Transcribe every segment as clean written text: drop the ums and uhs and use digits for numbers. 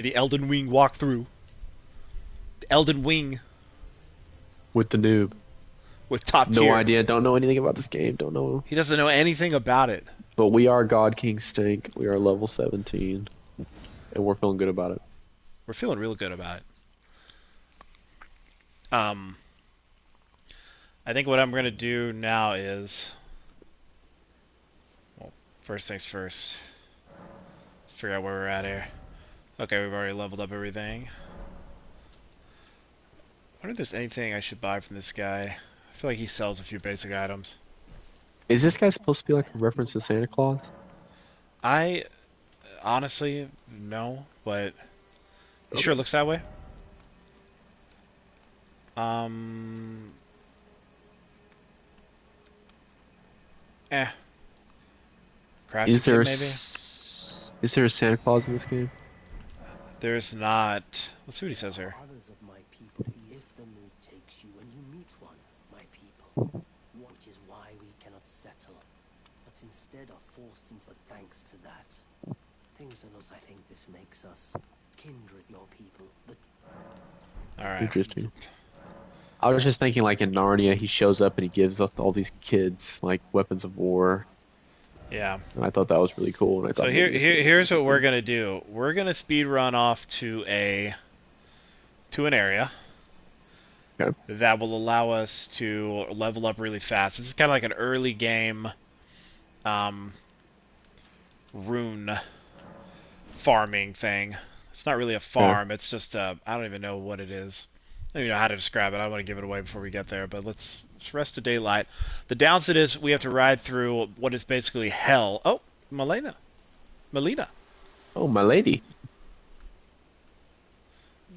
The Elden Wing walkthrough. The Elden Wing with the noob. with top No tier. idea. Don't know anything about this game. Don't know. He doesn't know anything about it. But we are God King Stink. We are level 17, and we're feeling good about it. We're feeling real good about it. Um, I think what I'm gonna do now is, well, first things first. Let's figure out where we're at here. Okay, we've already leveled up everything. I wonder if there's anything I should buy from this guy. I feel like he sells a few basic items. Is this guy supposed to be like a reference to Santa Claus? I honestly no, but he Okay. sure looks that way. Um, eh. Crafty Is there kid a, maybe? is there a Santa Claus in this game? There's not. Let's see what he says Are here. others of my people, if the mood takes you and you meet one, my people, which is why we cannot settle, but instead are forced into thanks to that. Things are not, I think this makes us kindred, your people. All right. Interesting. I was just thinking, like in Narnia, he shows up and he gives up all these kids like weapons of war, Yeah. and I thought that was really cool. And I So thought maybe this game would be here's what we're something. gonna do. We're gonna speed run off to an area Okay. that will allow us to level up really fast. This is kind of like an early game um, rune farming thing. It's not really a Okay. farm. It's just I don't even know what it is. I don't even know how to describe it. I don't want to give it away before we get there. But let's rest to daylight. The downside is we have to ride through what is basically hell. Oh, Melina, Oh, my lady.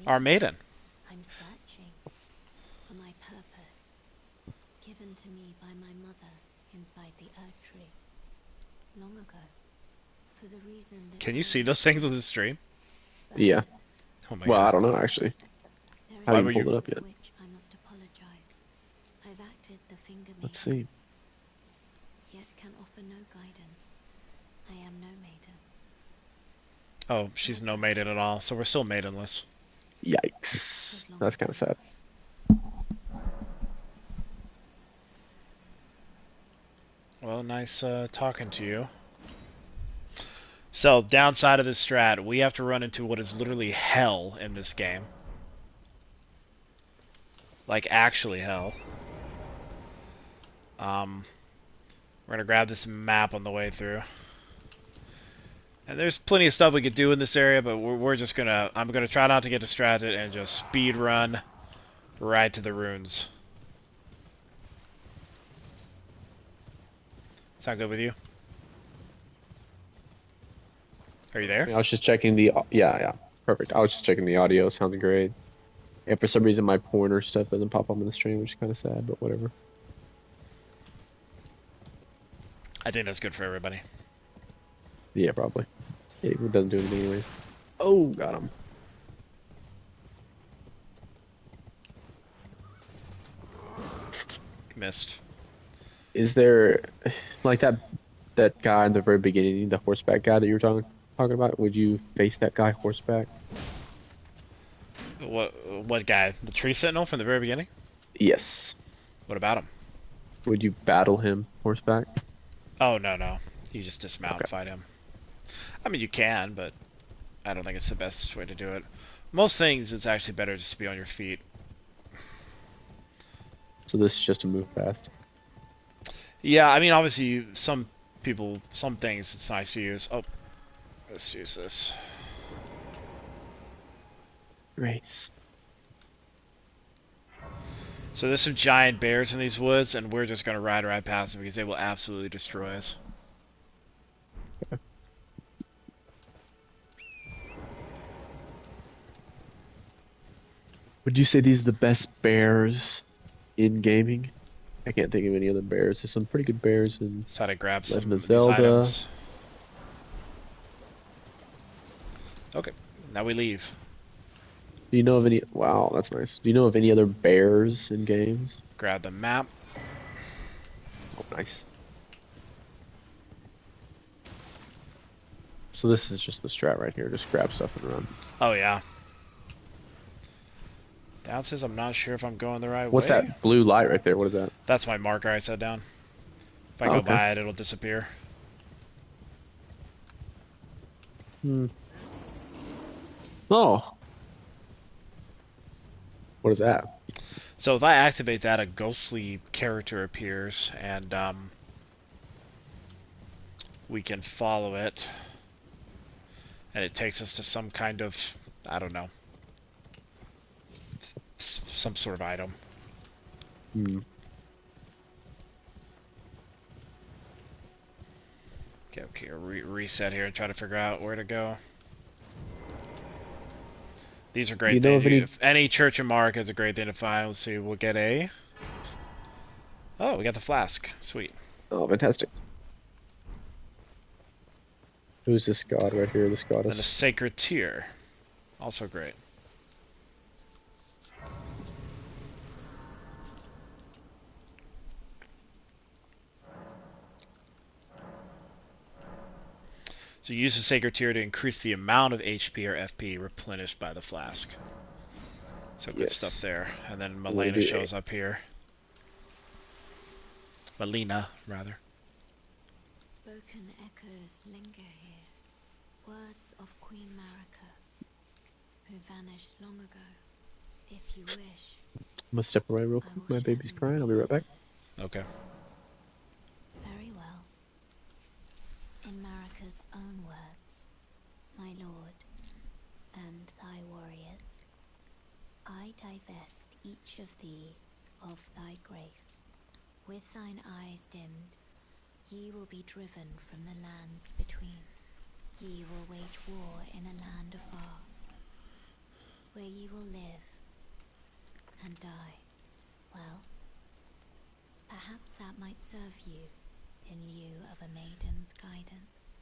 our maiden. I'm searching for my purpose, given to me by my mother inside the Earth Tree long ago, for the reason that Can you see those things on the stream? Yeah. Oh my Well, I god. don't know actually. there is I Why haven't were pulled you? it up yet. for which I must apologize. I've acted the finger Let's maiden, see. yet can offer no guidance. I am no maiden. Oh, she's no maiden at all, so we're still maidenless. Yikes. As long That's as kind of sad. Well, nice talking to you. So, downside of this strat, we have to run into what is literally hell in this game. Like, actually hell. We're gonna grab this map on the way through. And there's plenty of stuff we could do in this area, but we're just gonna... I'm gonna try not to get distracted and just speed run right to the runes. Sound good with you? Are you there? I was just checking the yeah. Perfect. I was just checking the audio. Sounded great. And for some reason my pointer stuff doesn't pop up on the stream, which is kind of sad, but whatever. I think that's good for everybody. Yeah, probably. It doesn't do anything anyways. Oh, got him. Missed. Is there like that guy in the very beginning, the horseback guy that you were talking about? Would you face that guy horseback? What guy? The tree sentinel from the very beginning? Yes. What about him? Would you battle him horseback? Oh, no. You just dismount and Okay. fight him. I mean, you can, but I don't think it's the best way to do it. Most things, it's actually better just to be on your feet. So this is just a move fast. Yeah, I mean, obviously, some things, it's nice to use. Oh, let's use this. Race. So there's some giant bears in these woods, and we're just going to ride right past them because they will absolutely destroy us. Would you say these are the best bears in gaming? I can't think of any other bears. There's some pretty good bears in Let's try to grab some Legend of of these Zelda. items. Okay, now we leave. Do you know of any? Wow, that's nice. Do you know of any other bears in games? Grab the map. Oh, nice. So this is just the strat right here. Just grab stuff and run. Oh yeah. Down says I'm not sure if I'm going the right What's way. that blue light right there? What is that? That's my marker I set down. If I Oh, go okay. by it, it'll disappear. Hmm. Oh. What is that? So if I activate that, a ghostly character appears, and we can follow it. And it takes us to some kind of, I don't know, some sort of item. Hmm. Okay, reset here and try to figure out where to go. These are Do you great know things. of any? If any church and mark is a great thing to find. Let's see, we'll get a... Oh, we got the flask. Sweet. Oh, fantastic. Who's this god right here? This Then a goddess. sacred tear. Also great. So you use the sacred tear to increase the amount of HP or FP replenished by the flask. So good stuff Yes. there. And then I'm gonna Melena do shows up here. Melina, rather. Spoken echoes linger here. Words of Queen Marika, who vanished long ago. If you wish, I'm gonna step away real I quick. will My share baby's them crying. with I'll be you. right back. Okay. Very well. In Marika's own words, my lord, and thy warriors, I divest each of thee of thy grace. With thine eyes dimmed, ye will be driven from the lands between. Ye will wage war in a land afar, where ye will live and die. Well, perhaps that might serve you in lieu of a maiden's guidance.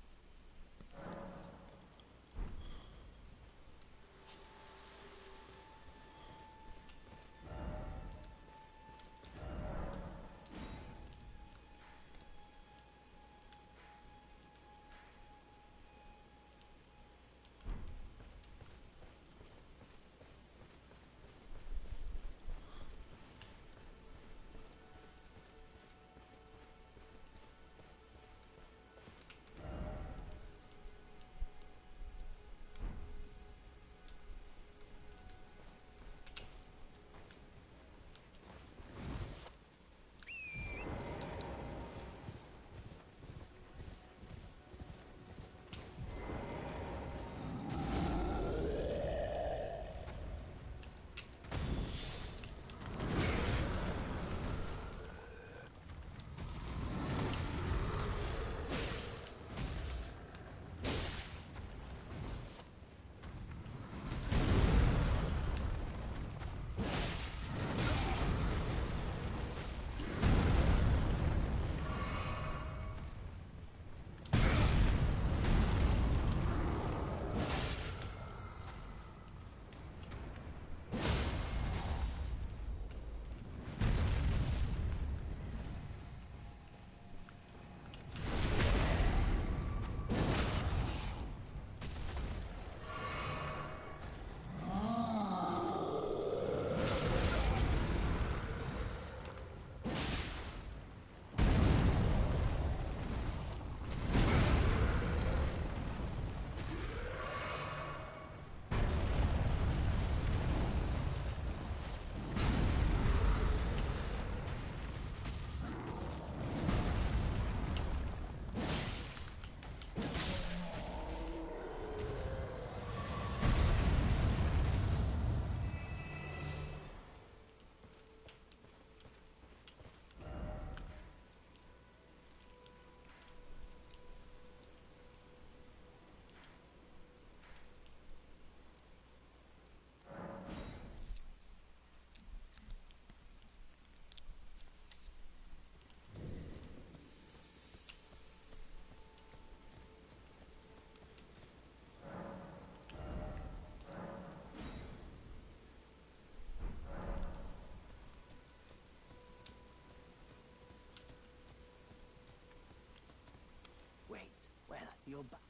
Wait, well, you're back.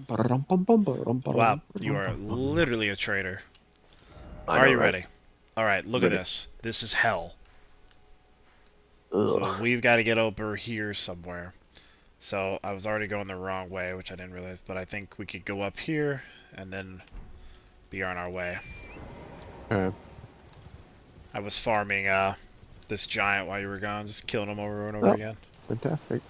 Wow, you are literally a traitor. I Are know, you right? ready? Alright, look at Ready. this. This is hell. So Ugh. we've got to get over here somewhere. So I was already going the wrong way, which I didn't realize, but I think we could go up here and then be on our way. Alright. I was farming this giant while you were gone, just killing him over and over Oh, again. fantastic.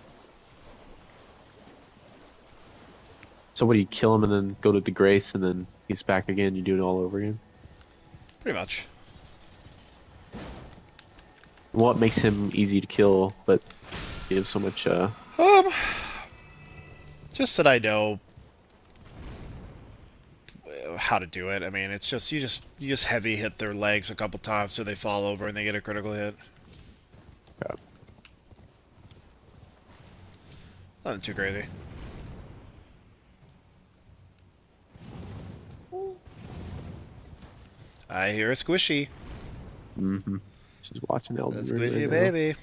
So what do you kill him and then go to the grace and then he's back again? You do it all over again? Pretty much. What makes him easy to kill but give so much Um, just that I know how to do it. I mean, it's just you just heavy hit their legs a couple times so they fall over and they get a critical hit. Nothing too crazy. I hear a squishy. Mm-hmm. She's watching A Elden Ring right squishy now. baby.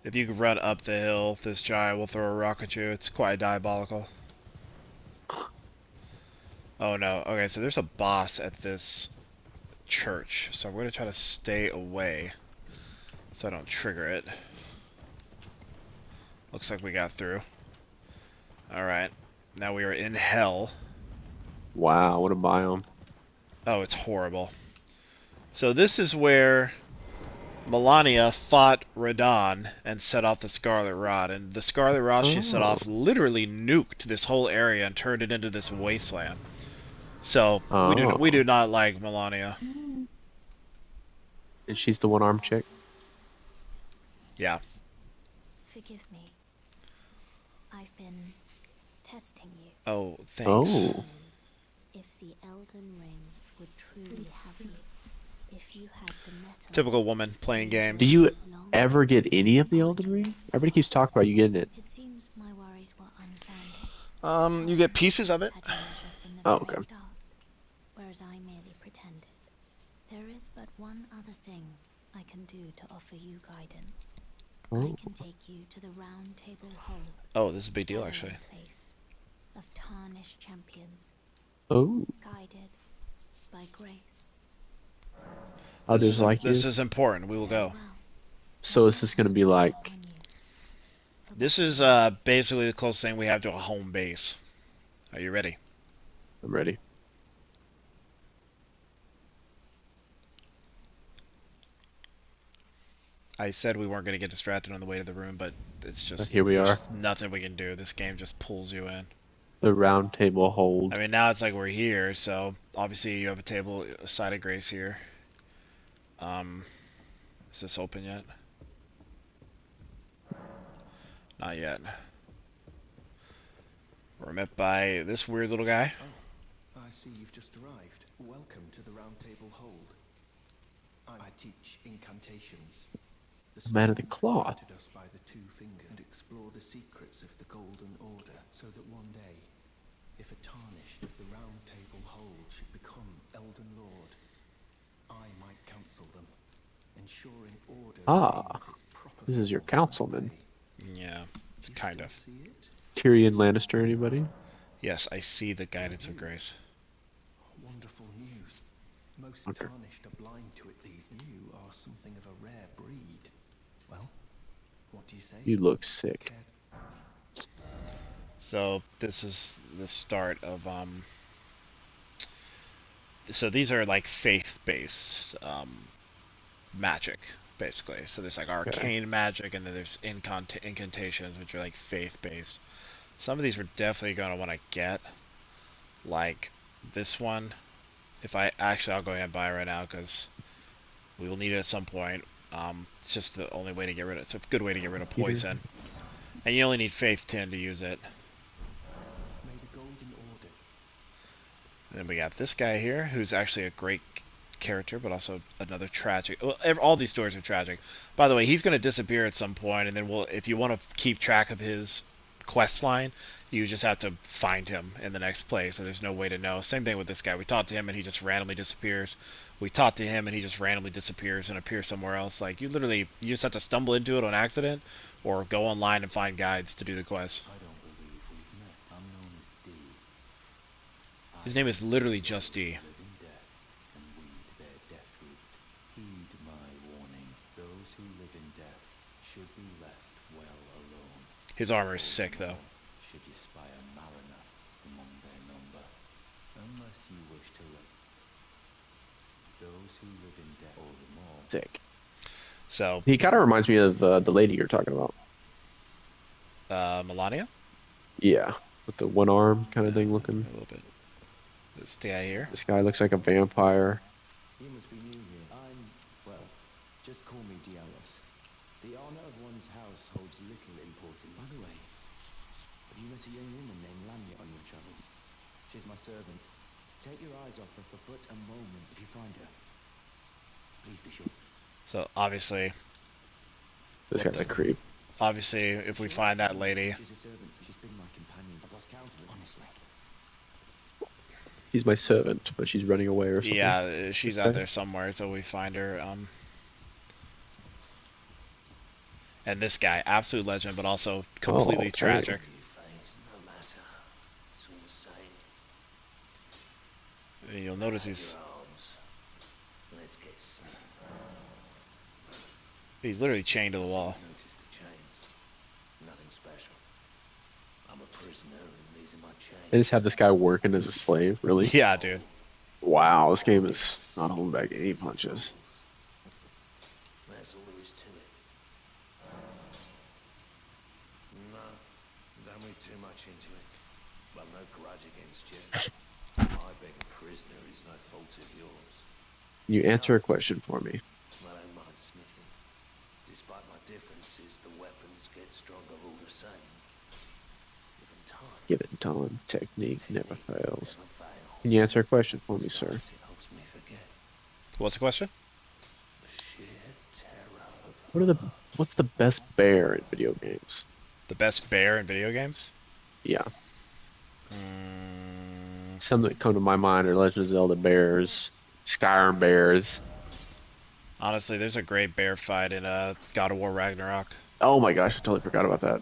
If you could run up the hill, this giant will throw a rock at you. It's quite diabolical. Oh no. Okay, so there's a boss at this church. So I'm going to try to stay away so I don't trigger it. Looks like we got through. Alright. Now we are in hell. Wow, what a biome. Oh, it's horrible. So this is where Melania fought Radon and set off the Scarlet Rod. And the Scarlet Rod she set Oh. off literally nuked this whole area and turned it into this wasteland. So we do Oh. not like Melania. And she's the one-armed chick? Yeah. Forgive me. I've been testing you. Oh, thanks. Oh. If the Elden Ring would truly have you, if you had the metal. Typical woman playing Do games. you ever get any of the Elden Ring? Everybody keeps talking about you getting it. It seems my worries were unfounded. You get pieces of it. Had your measure from the Oh, very okay. start, whereas I merely pretended. There is but one other thing I can do to offer you guidance. Oh. I can take you to the Round Table Hold. Oh, this is a big deal, gathering actually. Place of tarnished champions, Oh. guided by grace. Others like you? This is important. We will go. Well, So is this going to be like... on you. For This is basically the closest thing we have to a home base. Are you ready? I'm ready. I said we weren't going to get distracted on the way to the room, but it's just Here we there's are. nothing we can do. This game just pulls you in. The Round Table Hold. I mean, now it's like we're here, so obviously you have a table, a side of grace here. Is this open yet? Not yet. We're met by this weird little guy. Oh, I see you've just arrived. Welcome to the Round Table Hold. I teach incantations. The Man of the stones cloth. granted us by the Two Fingers and explore the secrets of the Golden Order, so that one day, if a tarnished of the Round Table Hold should become Elden Lord, I might counsel them, ensuring order regains its proper This is your form and councilman. way. Yeah, Do you kind still of. see it? Tyrion Lannister, anybody? Yes, I see the guidance of grace. Wonderful news. Most Okay. tarnished are blind to it. These new are something of a rare breed. Well, what do you say? You look sick. Cared? So this is the start of So these are like faith-based magic, basically. So there's like Okay. arcane magic, and then there's incantations, which are like faith-based. Some of these we're definitely gonna want to get, like this one. If I actually, I'll go ahead and buy it right now because we will need it at some point. It's just the only way to get rid of it. It's a good way to get rid of Peter. poison, and you only need faith 10 to use it. May the Golden Order. And then we got this guy here, who's actually a great character, but also another tragic. Well, all these stories are tragic. By the way, he's going to disappear at some point, and then if you want to keep track of his quest line, you just have to find him in the next place, and there's no way to know. Same thing with this guy. We talked to him, and he just randomly disappears. We talked to him, and he just randomly disappears and appears somewhere else. Like, you just have to stumble into it on accident, or go online and find guides to do the quest. I don't believe we've met. I'm known His name is literally just D. Live in death and weed their death root. Heed my warning. Those who live in death should be left well alone. His armor is All the sick, though. more should you spy a mariner among their number. Unless you wish to live. Those who live in death all the more. Sick. So, He kind of reminds me of the lady you're talking about. Melania? Yeah, with the one arm kind of thing A looking. little bit. This guy here. This guy looks like a vampire. You must be new here. Well, just call me Dialos. The honor of one's house holds little importance. By the way, have you met a young woman named Lamia on your travels? She's my servant. Take your eyes off her for but a moment if you find her. Please be short. So, obviously, This guy's a creep. if we find that lady, She's a servant. She's been my companion. I've lost count of it, honestly. He's my servant, but she's running away or something. yeah, she's Okay. out there somewhere, so we find her. And this guy, absolute legend, but also completely okay. tragic. You face, no matter. It's all the same. And you'll notice he's Your arms. Let's get some. literally chained to the wall. Notice the chains. Nothing special. I'm a prisoner and these are my chains. They just have this guy working as a slave, really? Yeah, dude. Wow, this game is not holding back any punches. That's all there is to it. No, don't read too much into it. I've no grudge against you. My being a prisoner is no fault of yours. Can you answer a question for me? I don't mind smithing. Despite my differences, the weapons get stronger all the same. Given time, Given time, technique never fails. never fails. Can you answer a question for me, sir? It helps me forget What's the question? the sheer terror of What's the best bear in video games? The best bear in video games? Yeah. Mm, Some that come to my mind are Legend of Zelda bears, Skyrim bears. honestly, there's a great bear fight in God of War Ragnarok. Oh my gosh, I totally forgot about that.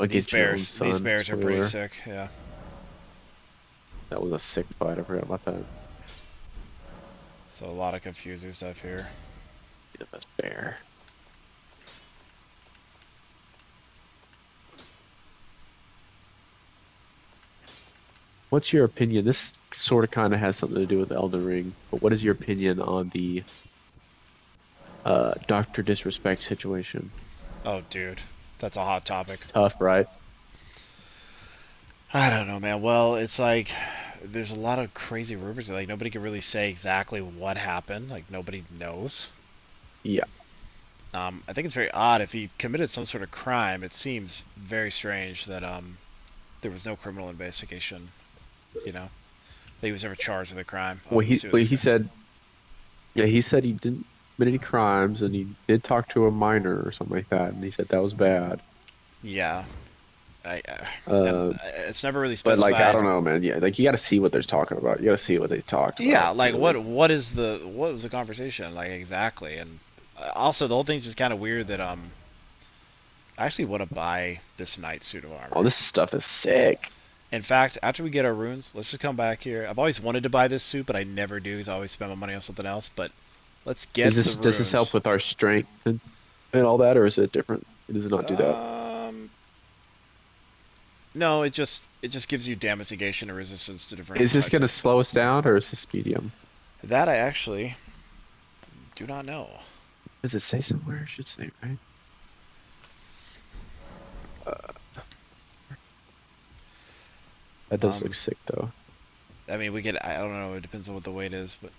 These Against your own bears son, are pretty spoiler. sick. Yeah. That was a sick fight. I forgot about that. So a lot of confusing stuff here. The best bear. What's your opinion? This sort of kind of has something to do with Elden Ring, but what is your opinion on the Doctor Disrespect situation? Oh, dude, that's a hot topic. Tough, right? I don't know, man. Well, it's like there's a lot of crazy rumors. Like nobody can really say exactly what happened. Like nobody knows. Yeah. I think it's very odd. If he committed some sort of crime, it seems very strange that there was no criminal investigation. You know, that he was ever charged with a crime. Oh, Well, let's see what this he guy- said, yeah, he said he didn't commit any crimes, and he did talk to a minor or something like that, and he said that was bad. Yeah. It's never really But specified. like, I don't know, man. Yeah, like you got to see what they're talking about. You got to see what they talked about. Yeah, like you know? what was the conversation like exactly? And also the whole thing's just kind of weird that I actually want to buy this knight suit of armor. Oh, this stuff is sick. In fact, after we get our runes, let's just come back here. I've always wanted to buy this suit, but I never do because I always spend my money on something else. But let's get Does this the does this runes. help with our strength and all that, or is it different? Does it not do that? No, it just gives you damage negation and resistance to different. Is this types gonna of- slow us down, or is this medium? That I actually do not know. Does it say somewhere? It should say, right? That does Um, look sick, though. I mean, we could. I don't know. It depends on what the weight is, but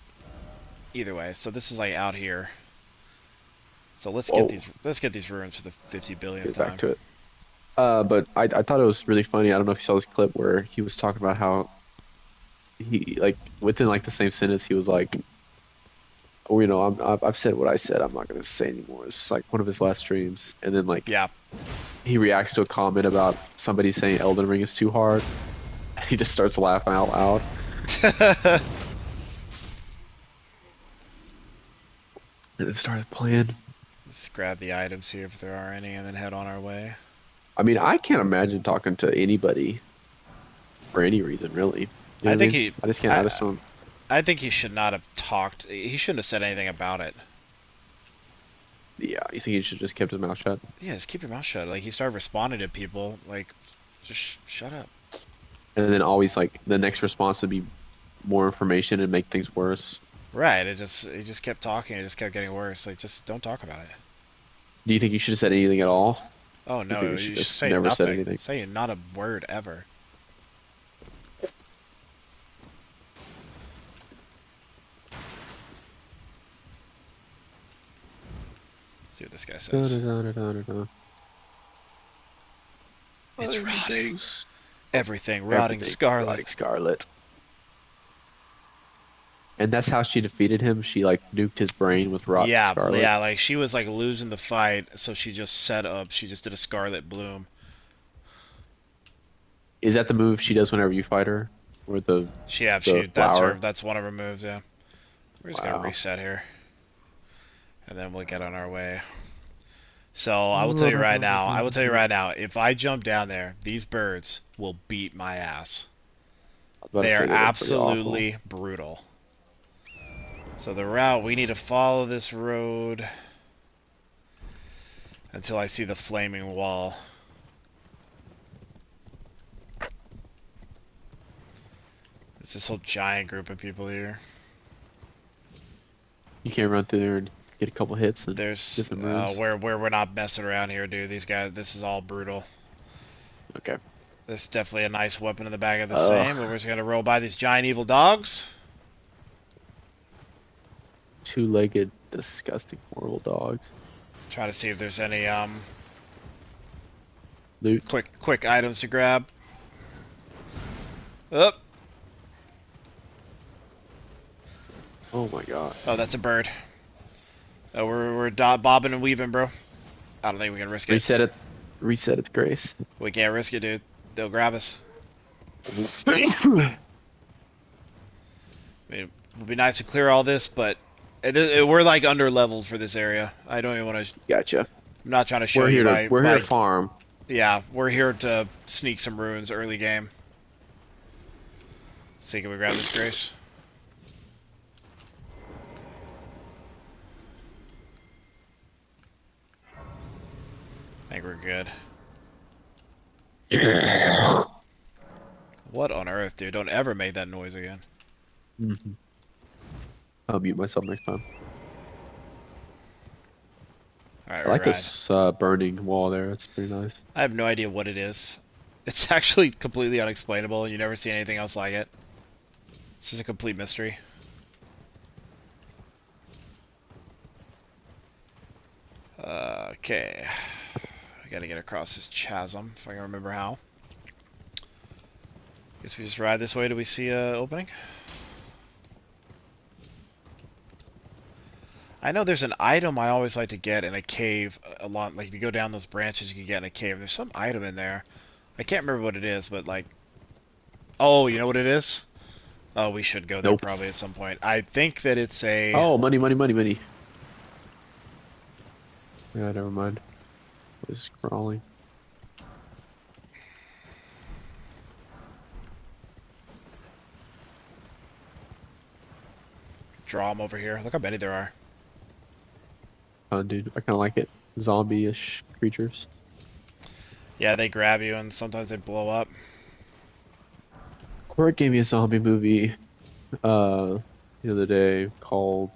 either way. So this is like out here. So let's Whoa. get these runes for the 50 billion Get time. back to it. But I thought it was really funny. I don't know if you saw this clip where he was talking about how he, like, within like the same sentence, he was like, "Oh, you know, I've said what I said. I'm not gonna say anymore." It's like one of his last streams, and then like Yeah. he reacts to a comment about somebody saying Elden Ring is too hard. He just starts laughing out loud. And it started playing. Let's grab the items here if there are any, and then head on our way. I mean, I can't imagine talking to anybody for any reason, really. You know I what I think mean? he, I just can't. I just I, don't. I think he should not have talked. He shouldn't have said anything about it. Yeah, you think he should just kept his mouth shut? Yeah, just keep your mouth shut. Like he started responding to people. Like, just shut up. And then always like the next response would be more information and make things worse. Right. He just kept talking. It just kept getting worse. Like, just don't talk about it. Do you think you should have said anything at all? Oh You think no, we should you should just say never said nothing. anything? Say not a word ever. Let's see what this guy Da, says. da, da, da, da, da. It's I'm a rotting. ghost. Everything rotting Everything scarlet. rotting scarlet. And that's how she defeated him. She like nuked his brain with rotting Yeah, scarlet. yeah. Like she was like losing the fight, so she just set up. She just did a scarlet bloom. Is that the move she does whenever you fight her? Or the Yeah, the that's her. flower? That's one of her moves. Yeah. We're just gonna Wow. reset here, and then we'll get on our way. So I will tell you right now. I will tell you right now. If I jump down there, these birds will beat my ass. I was about to They are say they look pretty awful. absolutely brutal. So the route, we need to follow this road until I see the flaming wall. It's this whole giant group of people here. You can't run through there and get a couple hits and There's get some moves. where we're not messing around here, dude. These guys, this is all brutal. Okay. There's definitely a nice weapon in the back of the Ugh. same, but we're just gonna roll by these giant evil dogs. Two-legged, disgusting, horrible dogs. Try to see if there's any Loot. quick items to grab. Up. Oh my god. Oh, that's a bird. Oh, we're bobbing and weaving, bro. I don't think we can risk it. Reset it. Reset it, Grace. We can't risk it, dude. They'll grab us. I mean, it would be nice to clear all this, but we're like under leveled for this area. I don't even want to. Gotcha. I'm not trying to show We're you here my. to we're here to farm. Yeah, we're here to sneak some runes early game. Let's see, can we grab this, Grace? I think we're good. What on earth, dude? Don't ever make that noise again. Mm-hmm. I'll mute myself next time. Alright, I like right. this burning wall there. It's pretty nice. I have no idea what it is. It's actually completely unexplainable. You never see anything else like it. This is a complete mystery. Okay. I gotta get across this chasm, if I can remember how. Guess we just ride this way till we see a opening. I know there's an item I always like to get in a cave along, like if you go down those branches you can get in a cave. There's some item in there. I can't remember what it is, but like... Oh, you know what it is? Oh, we should go there Nope. probably at some point. I think that it's a... Oh, money, money, money, money. Yeah, never mind. I was crawling. Draw them over here. Look how many there are. Dude, I kind of like it. Zombie-ish creatures. Yeah, they grab you and sometimes they blow up. Court gave me a zombie movie the other day called...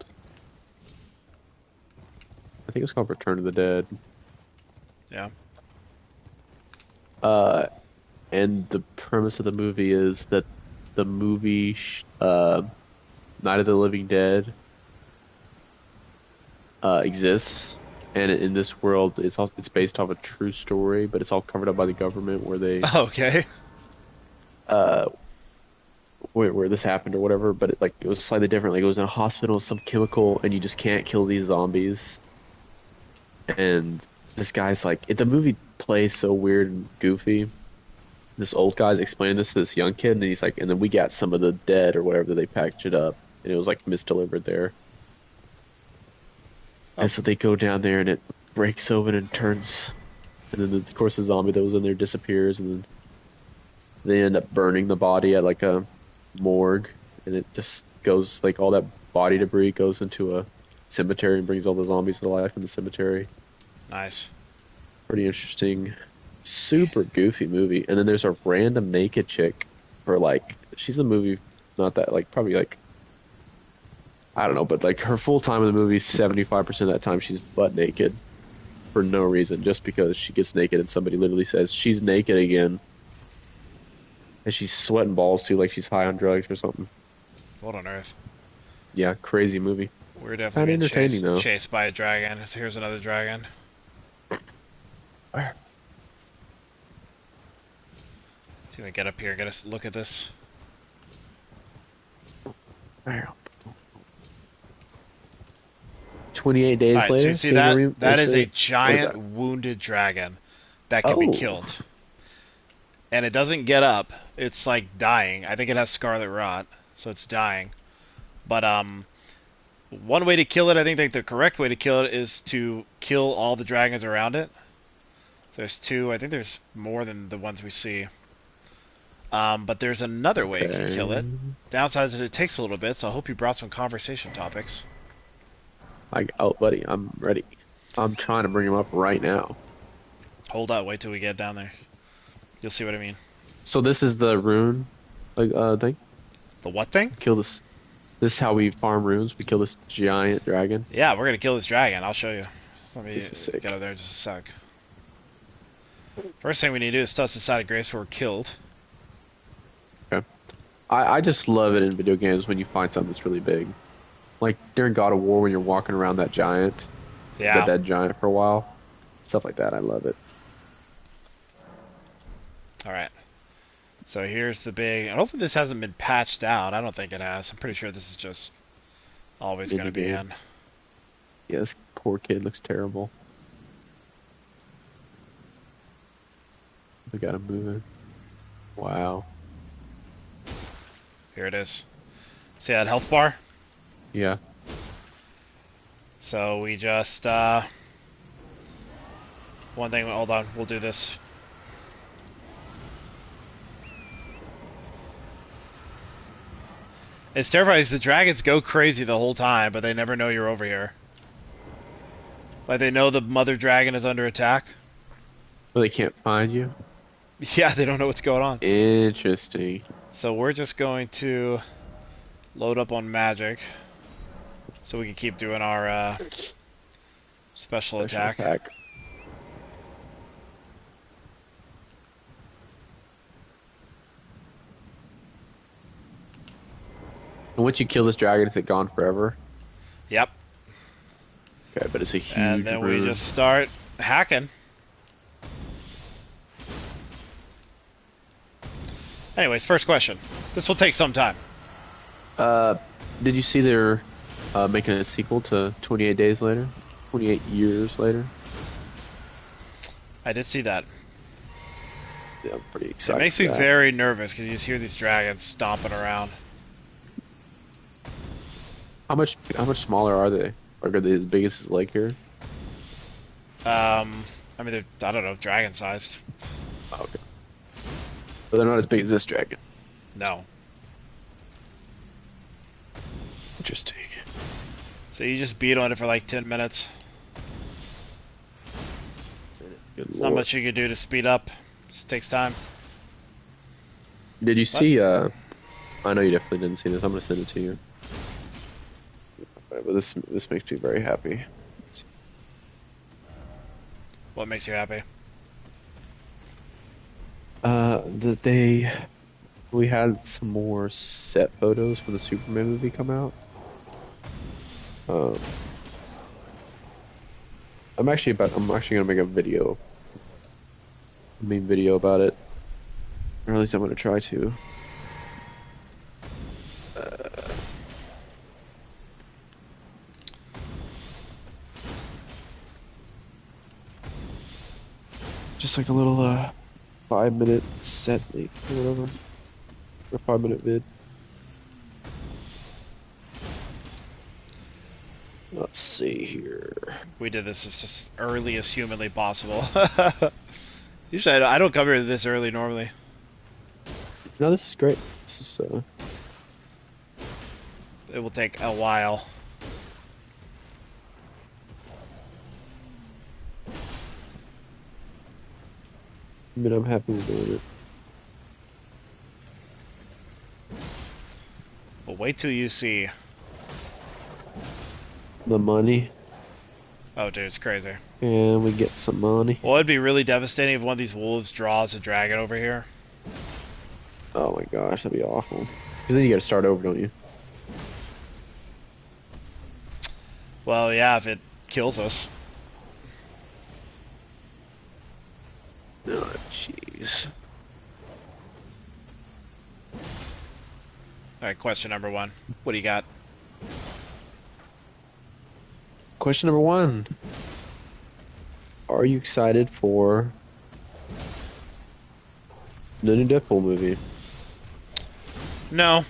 I think it's called Return of the Dead. Yeah. And the premise of the movie is that the movie Night of the Living Dead exists, and in this world it's based off a true story, but it's all covered up by the government where they Okay. where this happened or whatever. But it was slightly different. Like it was in a hospital with some chemical, and you just can't kill these zombies. And this guy's like, the movie plays so weird and goofy. This old guy's explaining this to this young kid, and he's like, and then we got some of the dead or whatever that they packaged it up, and it was like misdelivered there. And so they go down there, and it breaks open and turns, and then of course the zombie that was in there disappears, and then they end up burning the body at like a morgue, and it just goes like all that body debris goes into a cemetery and brings all the zombies to life in the cemetery. Nice. Pretty interesting, super goofy movie. And then there's a random naked chick for like she's in the movie not that like probably like I don't know, but like her full time in the movie 75% of that time she's butt naked for no reason, just because she gets naked and somebody literally says she's naked again. And she's sweating balls too, like she's high on drugs or something. What on earth? Yeah, crazy movie. We're definitely Kind of being entertaining though. chased by a dragon. So here's another dragon. See if we can get up here and get a look at this. 28 days Alright, so later. you see that? That is a what giant that? wounded dragon that can be Oh, killed. And it doesn't get up. It's like dying. I think it has scarlet rot, so it's dying. But one way to kill it, I think the correct way to kill it is to kill all the dragons around it. There's two. I think there's more than the ones we see. But there's another way you can kill it. Downside is that it takes a little bit, so I hope you brought some conversation topics. Oh, buddy, I'm ready. I'm trying to bring him up right now. Hold up, wait till we get down there. You'll see what I mean. So this is the rune, like thing. The what thing? Kill this. This is how we farm runes. We kill this giant dragon. Yeah, we're gonna kill this dragon. I'll show you. Let me This is sick. get over there in just a sec. First thing we need to do is toss this side of grace before we're killed. I just love it in video games when you find something that's really big. Like during God of War when you're walking around that giant, Yeah. that giant for a while. Stuff like that, I love it. Alright. So here's the big... And hopefully this hasn't been patched out. I don't think it has. I'm pretty sure this is just always going to be Mini-game. in. Yeah, this poor kid looks terrible. They got him moving. Wow. Here it is. See that health bar? Yeah. So we just... One thing... Hold on. We'll do this. It's terrifying because the dragons go crazy the whole time, but they never know you're over here. Like, they know the mother dragon is under attack. So they can't find you? Yeah, they don't know what's going on. Interesting. So we're just going to load up on magic so we can keep doing our special attack. And once you kill this dragon, is it gone forever? Yep. Okay, but it's a huge And then we rune. just start hacking. Anyways, first question. This will take some time. Did you see they're making a sequel to 28 Days Later? 28 Years Later? I did see that. Yeah, I'm pretty excited. It makes me for that. very nervous because you just hear these dragons stomping around. How much smaller are they? Like, are they as big as his leg here? I mean, they're, I don't know, dragon-sized. Oh, okay. But they're not as big as this dragon. No. Interesting. So you just beat on it for like 10 minutes. Good There's lord. not much you can do to speed up. Just takes time. Did you see, I know you definitely didn't see this. I'm going to send it to you. But this makes me very happy. What makes you happy? That we had some more set photos for the Superman movie come out. I'm actually gonna make a video. Video about it. Or at least I'm gonna try to. Just like a little 5-minute set leak or whatever. Or 5-minute vid. Let's see here. We did this as just early as humanly possible. Usually I don't come here this early normally. No, this is great. This is it will take a while. I mean, I'm happy with doing it. But wait till you see. The money, Oh, dude, it's crazy. and we get some money. Well, it'd be really devastating if one of these wolves draws a dragon over here. Oh my gosh, that'd be awful. Because then you gotta start over, don't you? Well, yeah, if it kills us. Oh, jeez. Alright, question number 1. What do you got? Question number 1. Are you excited for the new Deadpool movie? No.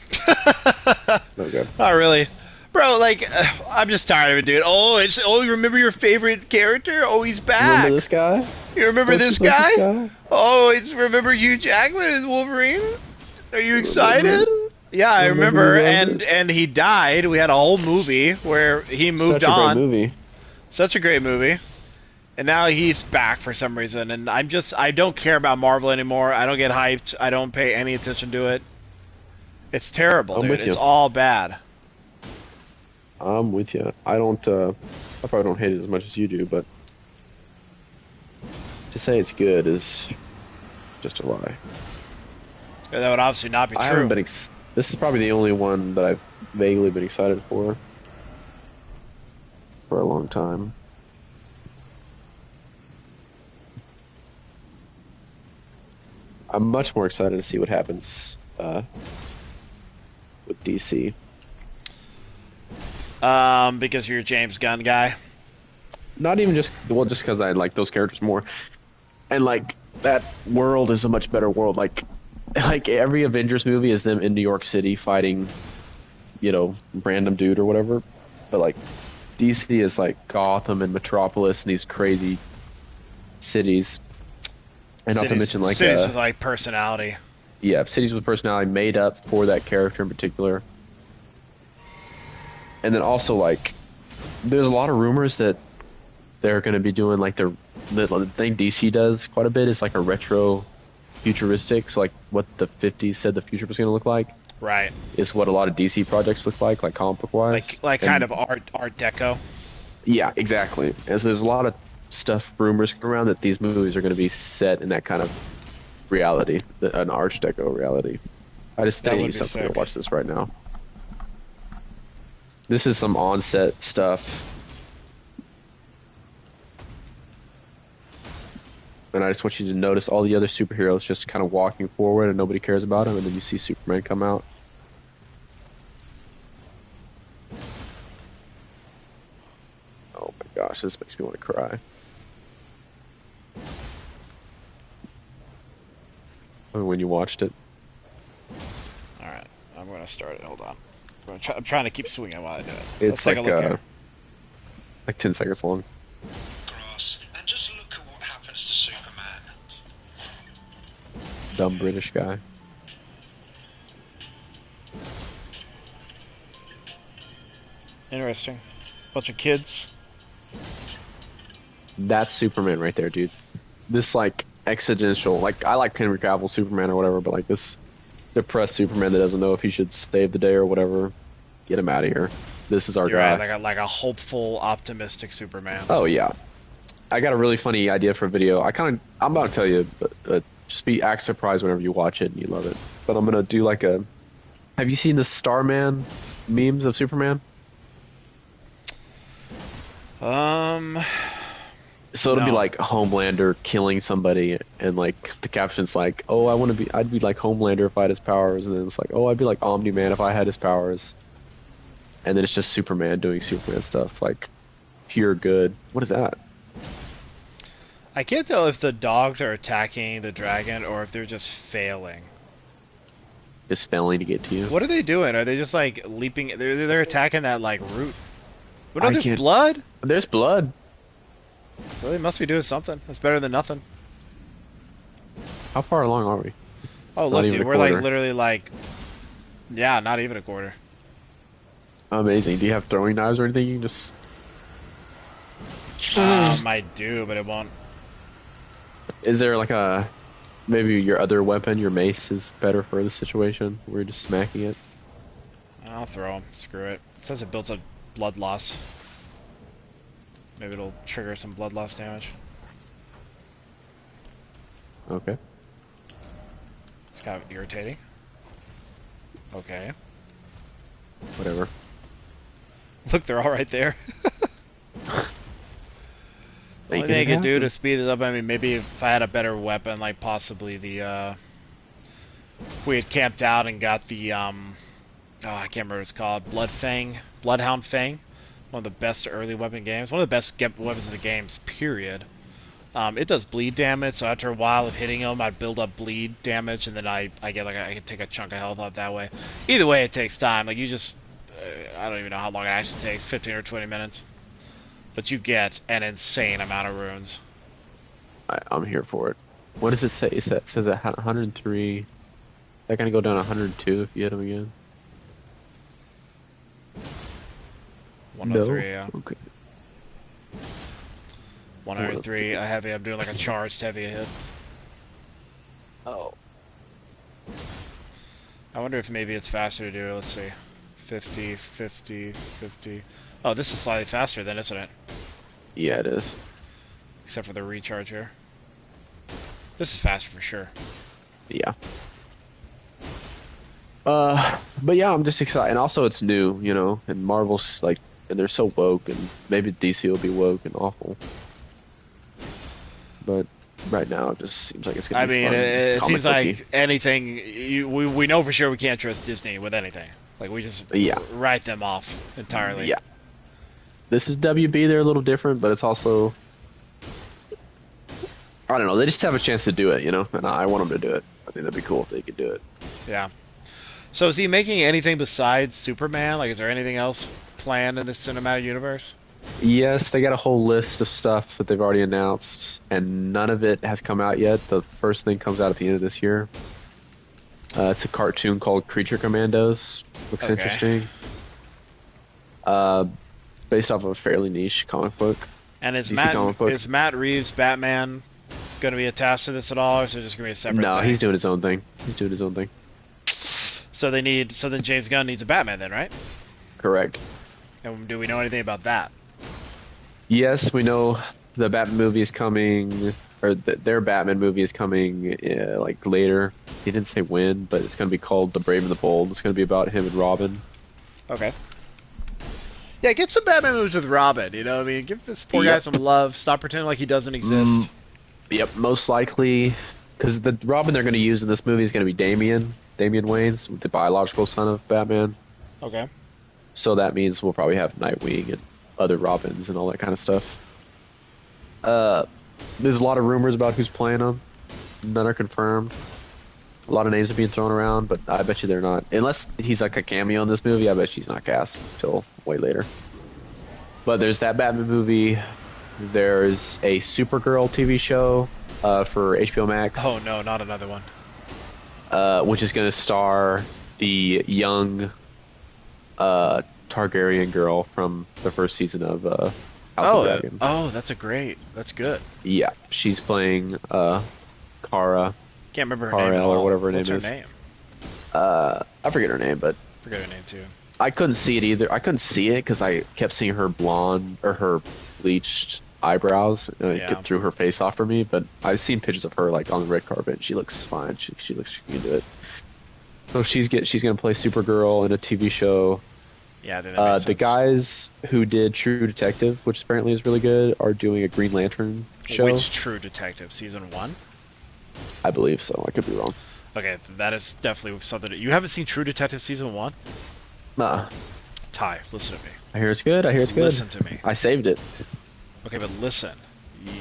Okay. Not really. Bro, like, I'm just tired of it, dude. Oh, you remember your favorite character? Oh, he's back. Remember this guy? You remember Don't this you like guy? this guy? Oh, remember Hugh Jackman as Wolverine? Are you excited? Yeah, I Remember remember. you And he died. We had a whole movie where he moved Such a on. great movie. Such a great movie. And now he's back for some reason. And I don't care about Marvel anymore. I don't get hyped. I don't pay any attention to it. It's terrible, I'm dude. with you. It's all bad. I'm with you. I probably don't hate it as much as you do, but to say it's good is just a lie. That would obviously not be I true. haven't been. This is probably the only one that I've vaguely been excited for a long time. I'm much more excited to see what happens with DC. Because you're a James Gunn guy. Not even just because I like those characters more, and like that world is a much better world. Like every Avengers movie is them in New York City fighting, random dude or whatever. But like DC is like Gotham and Metropolis and these crazy cities, and not to mention like cities with like personality. yeah, cities with personality made up for that character in particular. And then also like there's a lot of rumors that they're going to be doing like the thing DC does quite a bit is like a retro futuristic, so like what the 50s said the future was going to look like. Right. Is what a lot of DC projects look like comic book wise. Like kind of art deco. Yeah, exactly. And so there's a lot of stuff, rumors around that these movies are going to be set in that kind of reality, an Art Deco reality. I just That need would be something sick. to watch this right now. This is some on-set stuff. And I just want you to notice all the other superheroes just kind of walking forward and nobody cares about them, and then you see Superman come out. Oh my gosh, this makes me want to cry. When you watched it. Alright, I'm going to start it. Hold on. I'm trying to keep swinging while I do it. It's Let's take a look here. like 10 seconds long. Grass, and just look at what happens to Superman. Dumb British guy. Interesting. Bunch of kids. That's Superman right there, dude. This like existential, like I like Henry Cavill Superman or whatever, but like this depressed Superman that doesn't know if he should save the day or whatever. Get him out of here. This is our You're guy. right, like a hopeful, optimistic Superman. Oh yeah, I got a really funny idea for a video. I'm about to tell you, but just act surprised whenever you watch it and you love it. But I'm gonna do like a. Have you seen the Starman memes of Superman? So it'll be No. like Homelander killing somebody, and like the caption's like, "Oh, I'd be like Homelander if I had his powers," and then it's like, "Oh, I'd be like Omni-Man if I had his powers," and then it's just Superman doing Superman stuff, like pure good. What is that? I can't tell if the dogs are attacking the dragon or if they're just failing. Just failing to get to you. What are they doing? Are they just like leaping? They're attacking that like root. But I no, there's can't- blood. There's blood. Well, they must be doing something. That's better than nothing. How far along are we? Oh, Not look, even dude, a we're like quarter. literally like, yeah, not even a quarter. Amazing. Do you have throwing knives or anything? You can just. Might do, but it won't. Is there like a maybe your other weapon, your mace, is better for the situation where you're just smacking it? I'll throw him. Screw it. It says it builds up blood loss. Maybe it'll trigger some blood loss damage. Okay. It's kind of irritating. Okay. Whatever. Look, they're all right there. Only Making thing I it could do to happen. speed it up, I mean, maybe if I had a better weapon, like possibly the, if we had camped out and got the, oh, I can't remember what it's called, Bloodhound Fang. One of the best early weapon games. One of the best weapons in the games, period. It does bleed damage, so after a while of hitting them, I'd build up bleed damage, and then I get like, I can take a chunk of health off that way. Either way, it takes time. Like, you just, I don't even know how long it actually takes, 15 or 20 minutes. But you get an insane amount of runes. I'm here for it. What does it say? It says at 103. That gonna go down to 102 if you hit him again. 103, No. yeah. Okay. 103, a heavy. I'm doing like a charged heavy hit. Oh. I wonder if maybe it's faster to do. Let's see. 50, 50, 50. Oh, this is slightly faster then, isn't it? Yeah, it is. Except for the recharge here. This is faster for sure. Yeah. But yeah, I'm just excited, and also it's new, you know, and Marvel's like, and they're so woke, and maybe DC will be woke and awful. But right now, it just seems like it's I gonna be mean, fun, it comic seems booky. like anything. We know for sure we can't trust Disney with anything. Like we just Yeah, write them off entirely. yeah. This is WB. They're a little different, but it's also, I don't know. They just have a chance to do it, you know, and I want them to do it. I think that'd be cool if they could do it. Yeah. So is he making anything besides Superman? Like, is there anything else planned in the cinematic universe? Yes, they got a whole list of stuff that they've already announced, and none of it has come out yet. The first thing comes out at the end of this year. It's a cartoon called Creature Commandos. Looks Okay. interesting. Uh, Based off of a fairly niche comic book. And DC comic book. is Matt Reeves Batman going to be attached to this at all, or is it just going to be a separate No, thing? he's doing his own thing. He's doing his own thing. So then James Gunn needs a Batman then, right? Correct. And do we know anything about that? Yes, we know the Batman movie is coming, or their Batman movie is coming like later. He didn't say when, but it's going to be called The Brave and the Bold. It's going to be about him and Robin. Okay. Yeah, get some Batman movies with Robin, you know what I mean? Give this poor guy Yep. some love. Stop pretending like he doesn't exist. Yep, most likely, because the Robin they're going to use in this movie is going to be Damian Wayne's, the biological son of Batman. Okay. So that means we'll probably have Nightwing and other Robins and all that kind of stuff. There's a lot of rumors about who's playing them. None are confirmed. A lot of names are being thrown around, but I bet you they're not. Unless he's like a cameo in this movie, I bet she's not cast until way later. But there's that Batman movie. There's a Supergirl TV show for HBO Max, Oh no, not another one. which is going to star the young Targaryen girl from the first season of House of Dragon. That's good. Yeah, she's playing Kara. Can't remember her name at Kara or all. whatever her What's name her is. name? I forget her name, but Forget her name too. I couldn't see it either. I couldn't see it because I kept seeing her blonde or her bleached eyebrows Yeah. get through her face off for me. But I've seen pictures of her like on the red carpet. And she looks fine. She looks she can do it. So she's gonna play Supergirl in a TV show. Yeah, I think that makes The sense. guys who did True Detective, which apparently is really good, are doing a Green Lantern show. Which True Detective? Season 1? I believe so. I could be wrong. Okay, that is definitely something. You haven't seen True Detective Season 1? Nah, Ty, listen to me. I hear it's good. I hear it's good. Listen to me. I saved it. Okay, but listen.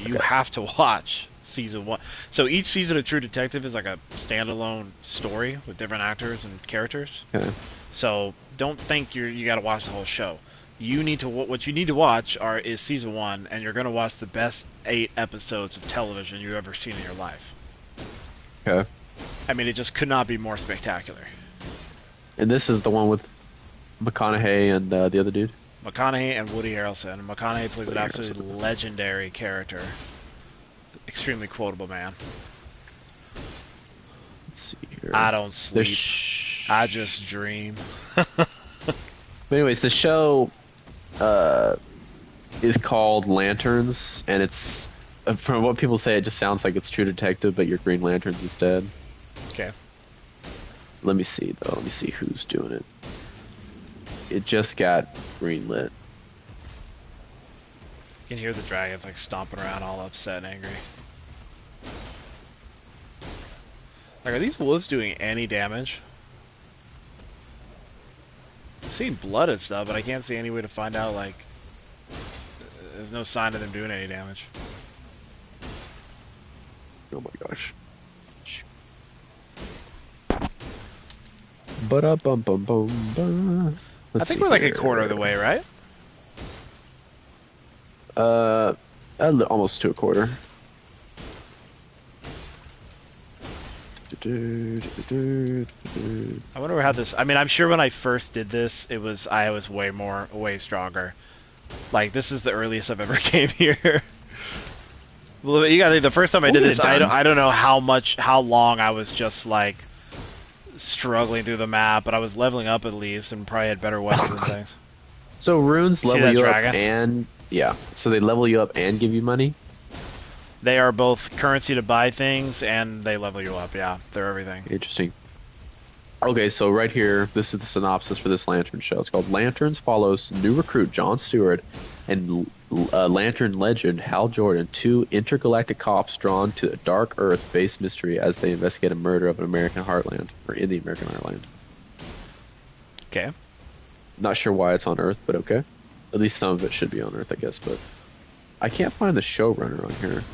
You Okay. have to watch Season 1. So each season of True Detective is like a standalone story with different actors and characters. Okay. So don't think you got to watch the whole show. You need to what you need to watch is Season 1, and you're going to watch the best 8 episodes of television you've ever seen in your life. Okay. I mean, it just could not be more spectacular. And this is the one with McConaughey and the other dude. McConaughey and Woody Harrelson. McConaughey plays an Woody absolutely Harrelson. legendary character. Extremely quotable man. Let's see here. I don't There's sleep. I just dream. But anyways, the show is called Lanterns, and it's from what people say, it just sounds like it's True Detective, but you're Green Lanterns instead. Okay. Let me see though. Let me see who's doing it. It just got greenlit. You can hear the dragons like stomping around all upset and angry. Like, are these wolves doing any damage? I'm seeing blood and stuff, but I can't see any way to find out, like... There's no sign of them doing any damage. Oh my gosh. Ba-da-bum-bum-bum-bum. I think we're like a quarter of the way, right? Almost to a quarter. I wonder how this... I mean, I'm sure when I first did this, I was way stronger. Like, this is the earliest I've ever came here. Well, you gotta think, the first time I did this, I don't know how long I was just, like, struggling through the map, but I was leveling up at least, and probably had better weapons and things. So runes level you dragon? up and... Yeah, so they level you up and give you money? They are both currency to buy things, and they level you up, yeah. They're everything. Interesting. Okay, so right here, this is the synopsis for this Lantern show. It's called Lanterns follows new recruit John Stewart and Lantern legend Hal Jordan, two intergalactic cops drawn to a dark Earth-based mystery as they investigate a murder of an American heartland, or in the American heartland. Okay. Not sure why it's on Earth, but okay. At least some of it should be on Earth, I guess, but I can't find the showrunner on here.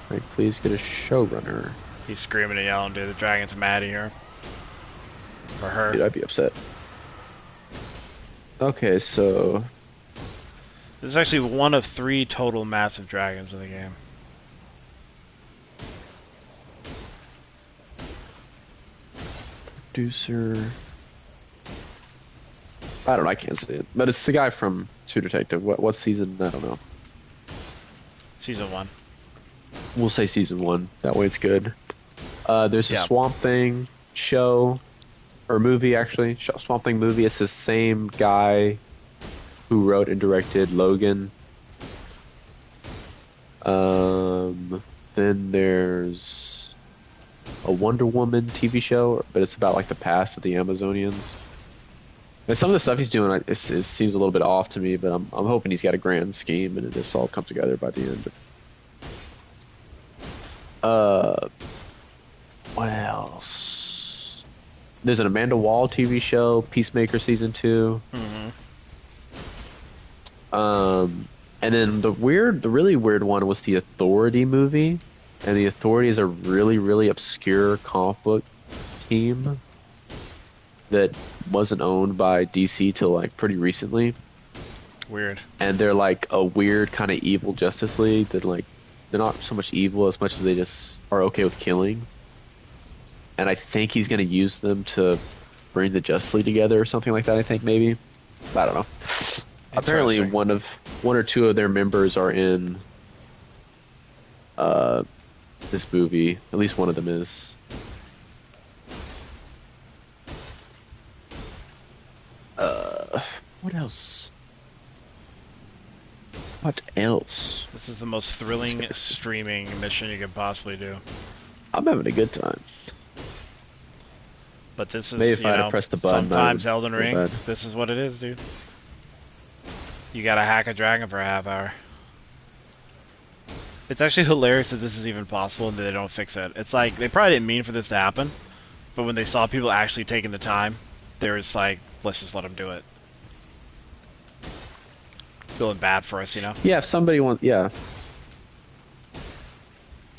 Right, please get a showrunner. He's screaming and yelling, dude. The dragon's mad at her. Or her. Dude, I'd be upset. Okay, so... This is actually one of 3 total massive dragons in the game. Producer... I don't know, I can't see it. But it's the guy from True Detective. What season? I don't know. Season 1. We'll say season 1. That way it's good. There's a Swamp Thing show, or movie actually. Swamp Thing movie. It's the same guy who wrote and directed Logan. Then there's a Wonder Woman TV show, but it's about like the past of the Amazonians. And some of the stuff he's doing, it seems a little bit off to me, but I'm hoping he's got a grand scheme and it just all comes together by the end. What else? There's an Amanda Wahl TV show, Peacemaker season 2. Mm-hmm. And then the really weird one was the Authority movie, and the Authority is a really, really obscure comic book team that wasn't owned by DC till like pretty recently. Weird. And they're like a weird kind of evil Justice League that like they're not so much evil as much as they just are okay with killing. And I think he's gonna use them to bring the Justice League together or something like that. I think maybe. I don't know. Apparently, one or two of their members are in this movie. At least one of them is. What else? What else? This is the most thrilling streaming mission you could possibly do. I'm having a good time. But this is, maybe if I had to press the button, sometimes Elden Ring, this is what it is, dude. You gotta hack a dragon for a half hour. It's actually hilarious that this is even possible and that they don't fix it. It's like, they probably didn't mean for this to happen, but when they saw people actually taking the time, they was like, let's just let them do it. Feeling bad for us, you know? Yeah, if somebody wants... Yeah.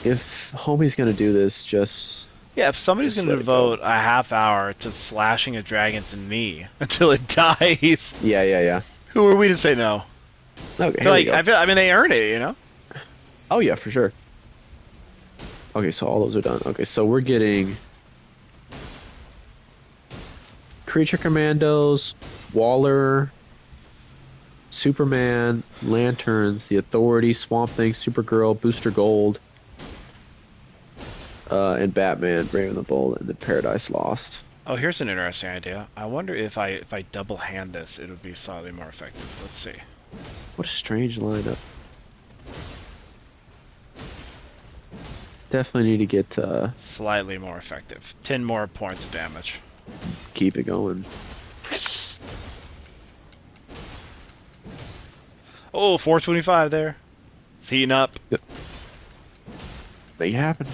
If homie's gonna do this, just... Yeah, if somebody's gonna devote a half hour to slashing a dragon's knee until it dies... Yeah. Who are we to say no? Okay, I mean, they earned it, you know? Oh, yeah, for sure. Okay, so all those are done. Okay, so we're getting... Creature Commandos, Waller, Superman, Lanterns, The Authority, Swamp Thing, Supergirl, Booster Gold, and Batman, Brave and the Bold, and then Paradise Lost. Oh, here's an interesting idea. I wonder if I double hand this, it would be slightly more effective. Let's see. What a strange lineup. Definitely need to get Slightly more effective. 10 more points of damage. keep it going. Oh, 425 there. It's heating up. Yep. Make it happen.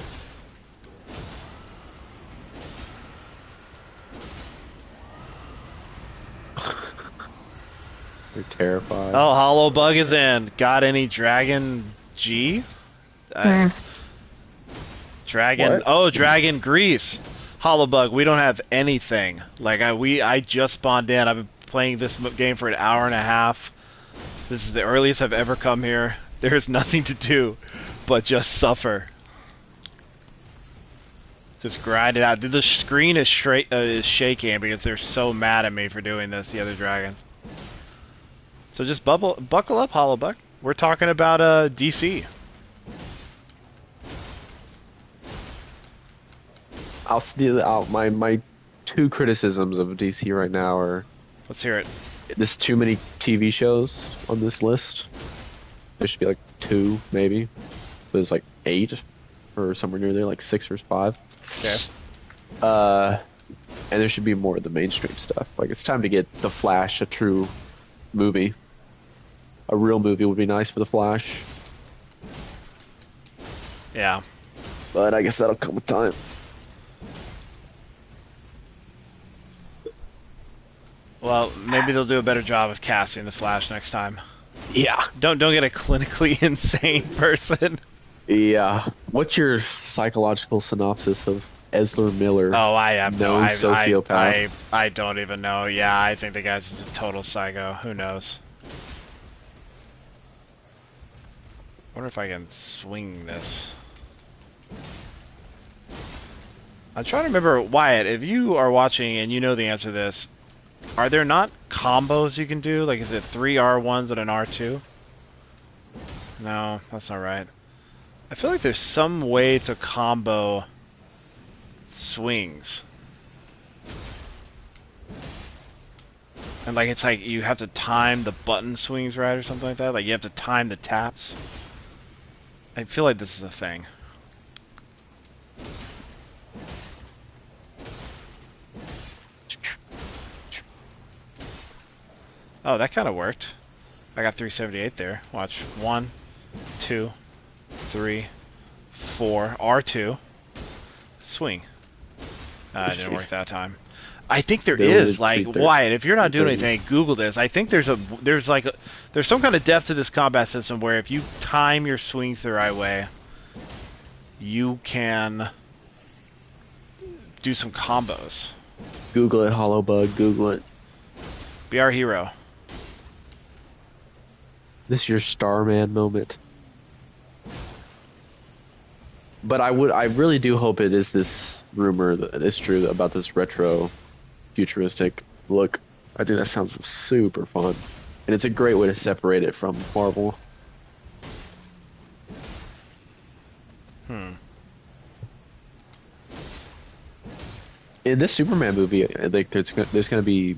They're terrified. Oh, Hollow Bug is in. Got any Dragon G? Dragon. What? Oh, Dragon Grease. Hollow Bug. We don't have anything. Like I just spawned in. I've been playing this game for an hour and a half. This is the earliest I've ever come here. There's nothing to do but just suffer. Just grind it out. Dude, the screen is shaking because they're so mad at me for doing this, the other dragons. So just buckle up, Hollow Bug. We're talking about DC. I'll steal out my two criticisms of DC right now are Let's hear it. there's too many TV shows on this list. There should be like 2 maybe. There's like 8 or somewhere near there, like 6 or 5. Okay. And there should be more of the mainstream stuff. Like it's time to get The Flash, a true movie. A real movie would be nice for The Flash, Yeah. but I guess that'll come with time. Well, maybe they'll do a better job of casting the Flash next time. Yeah. Don't get a clinically insane person. Yeah. What's your psychological synopsis of Ezra Miller? Oh, I have no. Known sociopath. I don't even know. Yeah, I think the guy's just a total psycho. Who knows? Wonder if I can swing this. I'm trying to remember, Wyatt, if you are watching and you know the answer to this, are there not combos you can do? Like, is it 3 R1s and an R2? No, that's not right. I feel like there's some way to combo swings. And like, it's like you have to time the button swings right or something like that. Like, you have to time the taps. I feel like this is a thing. Oh, that kind of worked. I got 378 there. Watch. 1, 2, 3, 4. R2. Swing. It didn't work that time. I think there is, like, Wyatt, if you're not doing anything, Google this. I think there's some kind of depth to this combat system where if you time your swings the right way, you can do some combos. Google it, Hollow Bug. Google it. Be our hero. This is your Starman moment. But I really do hope it is this rumor that is true about this retro futuristic look. I think that sounds super fun. And it's a great way to separate it from Marvel. In this Superman movie, like there's going to be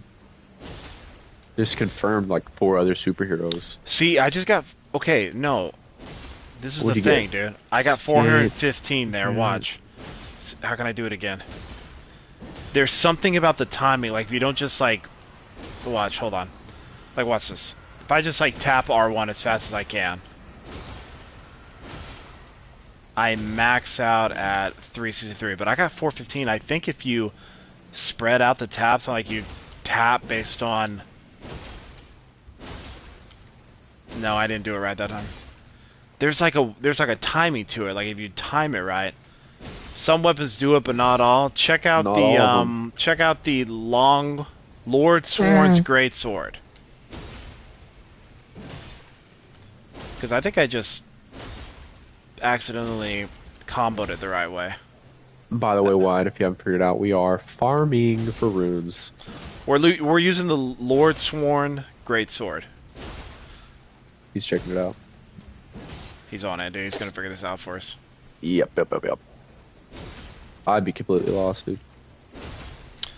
confirmed like 4 other superheroes. See, I just got... Okay, no. This is What'd the you thing, get? dude. I got 415 there. Watch. How can I do it again? There's something about the timing. Like, if you don't just, like... Watch, hold on. Like, watch this. If I just, like, tap R1 as fast as I can, I max out at 363. But I got 415. I think if you spread out the taps, like, you tap based on... No, I didn't do it right that time. There's like a timing to it. Like if you time it right, some weapons do it, but not all. Check out the long Lord Sworn's great sword. Because I think I just accidentally comboed it the right way. By the way, Wyatt, if you haven't figured it out, we are farming for runes. We're using the Lord Sworn Greatsword. He's checking it out. He's on it, dude. He's gonna figure this out for us. Yep. I'd be completely lost, dude.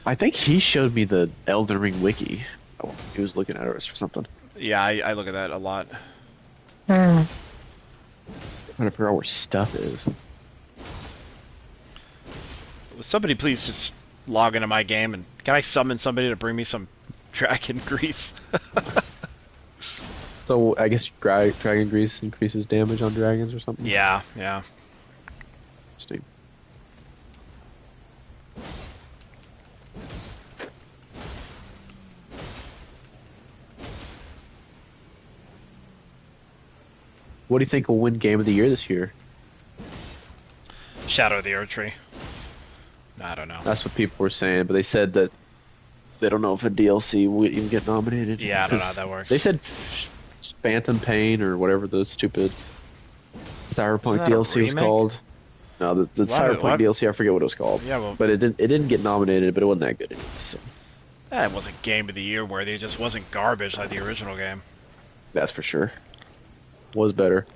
I think he showed me the Elden Ring wiki. Oh, he was looking at us for something. Yeah, I look at that a lot. Trying to figure out where stuff is. Will somebody please just log into my game and can I summon somebody to bring me some dragon grease? So I guess dragon grease increases damage on dragons or something. Yeah. Interesting. What do you think will win Game of the Year this year? Shadow of the Earth Tree. I don't know. That's what people were saying, but they said that they don't know if a DLC will even get nominated. Yeah, I don't know how that works. They said Phantom Pain or whatever the stupid Cyberpunk Isn't that a DLC was remake? called. No, the Cyberpunk what? DLC, I forget what it was called. Yeah, well, But it didn't get nominated, but it wasn't that good anyway, so that wasn't Game of the Year worthy. It just wasn't garbage like the original game. that's for sure. Was better.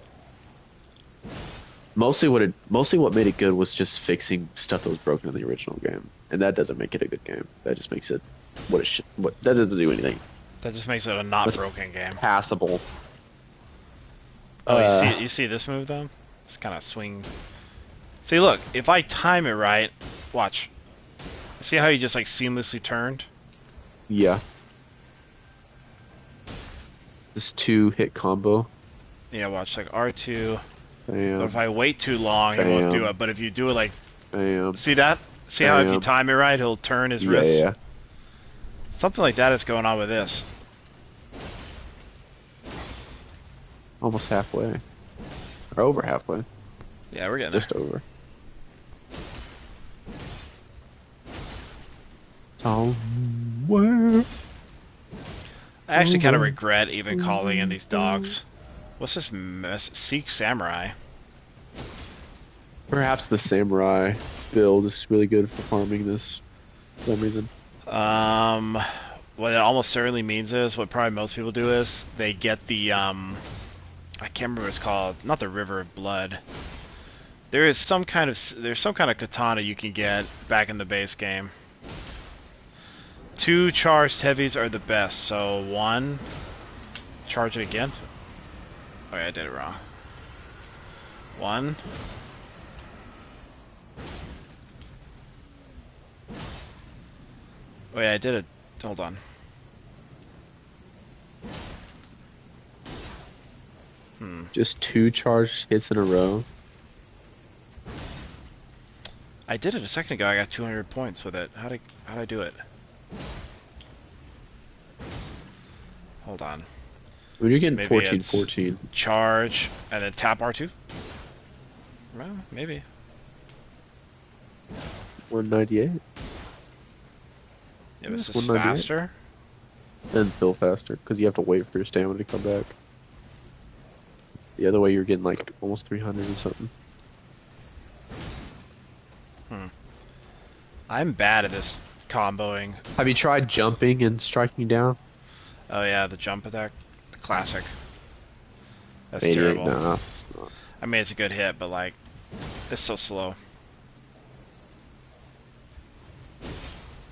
Mostly what made it good was just fixing stuff that was broken in the original game, and that doesn't make it a good game. That just makes it what it should. That doesn't do anything. That just makes it a not That's broken game. Passable. Oh, you see this move though? It's kind of swing. See, look, if I time it right, watch. See how you just like seamlessly turned? Yeah. This 2-hit combo. Yeah, watch, like R2. Bam. But if I wait too long, he won't do Bam. it. But if you do it like, Bam. see that? See how if you Bam. time it right, he'll turn his Yeah, wrist? yeah. Something like that is going on with this. Almost halfway. Or over halfway. Yeah, we're getting there. Just over. Somewhere. I actually kind of regret even calling in these dogs. What's this mess? Sikh Samurai. Perhaps the samurai build is really good for farming this for some reason. What it almost certainly means is, what probably most people do is, they get the, I can't remember what it's called, not the River of Blood. There's some kind of katana you can get back in the base game. 2 charged heavies are the best, so 1, charge it again. Oh yeah, I did it wrong. 1. Oh yeah, I did it. Hold on. Just 2 charged hits in a row. I did it a second ago. I got 200 points with it. How'd I do it? Hold on. When you're getting Maybe 14, it's 14. Charge and then tap R2. Well, maybe. 198. If it's just 198. faster. Then fill faster, because you have to wait for your stamina to come back. The other way you're getting like almost 300 or something. I'm bad at this comboing. Have you tried jumping and striking down? Oh yeah, the jump attack. The classic. That's 88, terrible. no, that's not. I mean, it's a good hit, but like, it's so slow.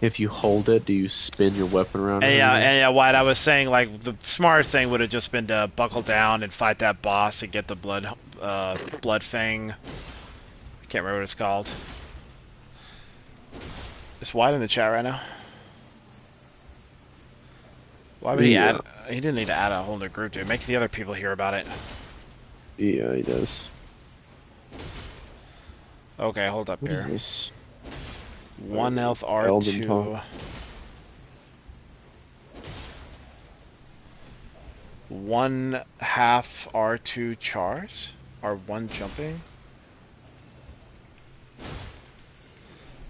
If you hold it, do you spin your weapon around? And yeah, everywhere? White, I was saying, like, the smartest thing would have just been to buckle down and fight that boss and get the blood fang. I can't remember what it's called. Is White in the chat right now? Why would he Yeah. add? He didn't need to add a whole new group to it. Make the other people hear about it. Yeah, he does. Okay, hold up What is here. this? 1 health Elden R2. talk. 1 half R2 chars? R1 jumping?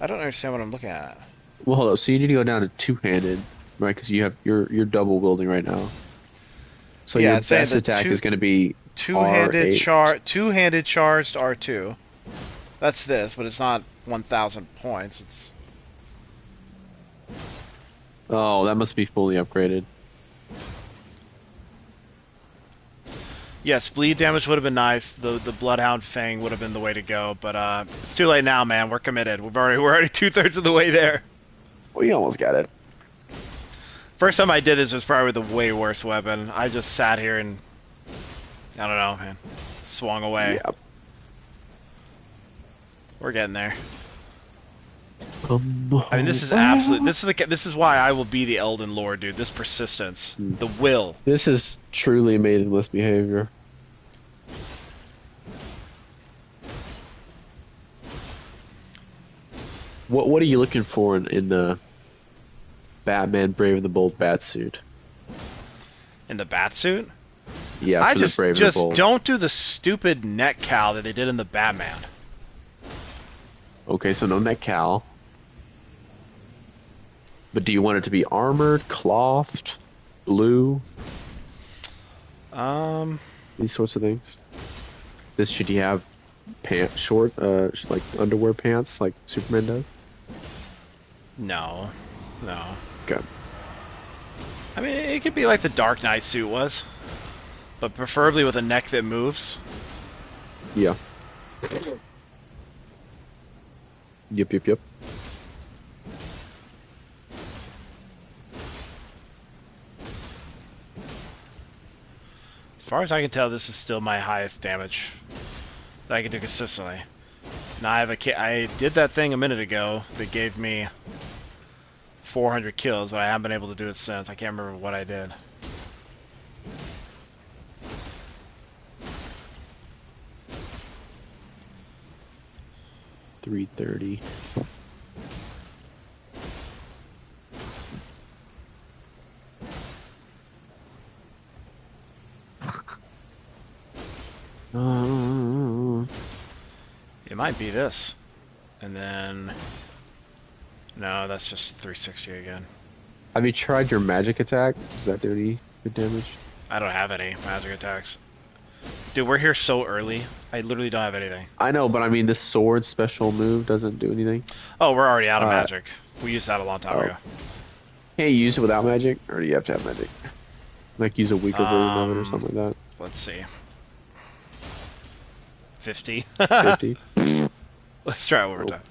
I don't understand what I'm looking at. Well, hold on. So you need to go down to two-handed, right? Because you're double wielding right now. So Yeah, your it's saying best the attack two- is going to be Two-handed R8. two-handed charged R2. That's this, but it's not 1,000 points. It's Oh, that must be fully upgraded. Yes, bleed damage would have been nice. The Bloodhound Fang would have been the way to go, but it's too late now, man. We're committed. We're already 2/3 of the way there. We almost got it. First time I did this was probably the way worse weapon. I just sat here and I don't know, man. Swung away. Yep. We're getting there. I mean, this is absolute. This is why I will be the Elden Lord, dude. This persistence, the will. This is truly maidenless behavior. What are you looking for in the Batman Brave and the Bold bat suit? In the bat suit? Yeah, I for just the Brave and the Bold. don't do the stupid neck cowl that they did in the Batman. Okay, so no neck cowl. But do you want it to be armored, clothed, blue? These sorts of things. This should you have short, like underwear pants, like Superman does? No. Okay. I mean, it could be like the Dark Knight suit was, but preferably with a neck that moves. Yeah. Yep. As far as I can tell, this is still my highest damage that I can do consistently. Now I did that thing a minute ago that gave me 400 kills, but I haven't been able to do it since. I can't remember what I did. $330. It might be this. And then... No, that's just 360 again. Have you tried your magic attack? Does that do any good damage? I don't have any magic attacks. Dude, we're here so early. I literally don't have anything. I know, but I mean, this sword special move doesn't do anything. Oh, we're already out of magic. We used that a long time ago. Can't you use it without magic? Or do you have to have magic? Like, use a weaker version of it or something like Let's see. 50. that? 50? Let's try it one more time.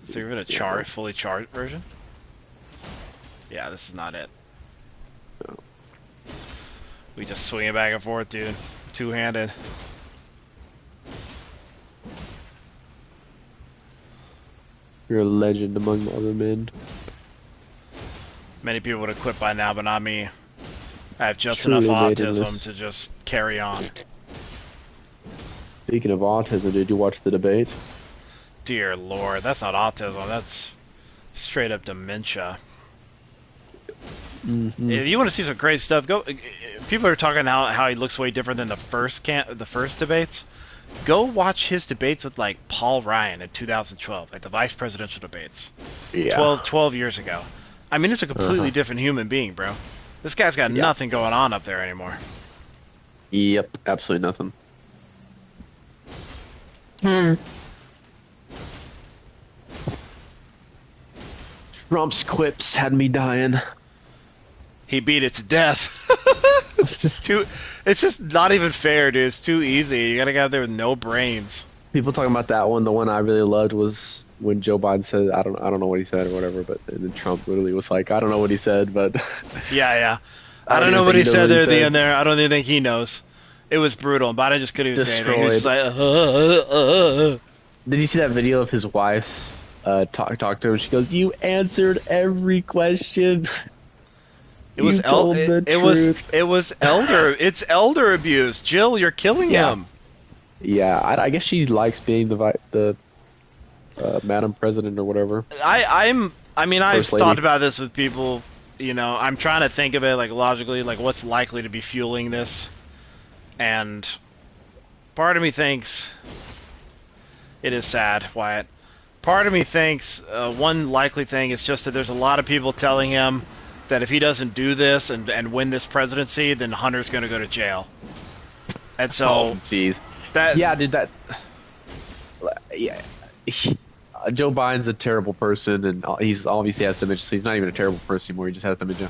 So you're gonna fully charged version? Yeah, this is not it. No. We just swing it back and forth, dude. Two-handed. You're a legend among the other men. Many people would have quit by now, but not me. I have just Truly enough maidenless. autism to just carry on. Speaking of autism, did you watch the debate? Dear Lord, that's not autism. That's straight up dementia. Mm-hmm. If you want to see some great stuff, go. People are talking how he looks way different than the first debates. Go watch his debates with like Paul Ryan in 2012, like the vice presidential debates. Yeah. 12 years ago. I mean, it's a completely different human being, bro. This guy's got nothing going on up there anymore. Yep, absolutely nothing. Trump's quips had me dying. He beat it to death. It's just not even fair, dude. It's too easy. You gotta get out there with no brains. People talking about that one. The one I really loved was when Joe Biden said, I don't know what he said or whatever, but and then Trump literally was like, I don't know what he said, but Yeah. I don't know what he said there at the end there. I don't even think he knows. It was brutal. Biden just couldn't even say anything. He was just like, Did you see that video of his wife talk to him? She goes, "You answered every question." It was elder. It's elder abuse. Jill, you're killing him. Yeah, I guess she likes being the Madam President or whatever. I've First lady. thought about this with people. You know, I'm trying to think of it like logically, like what's likely to be fueling this, and part of me thinks it is sad, Wyatt. Part of me thinks one likely thing is just that there's a lot of people telling him that if he doesn't do this and win this presidency, then Hunter's going to go to jail. And so, jeez. that Yeah, dude. That. Yeah. Joe Biden's a terrible person, and he's obviously has dementia, so he's not even a terrible person anymore. He just has dementia.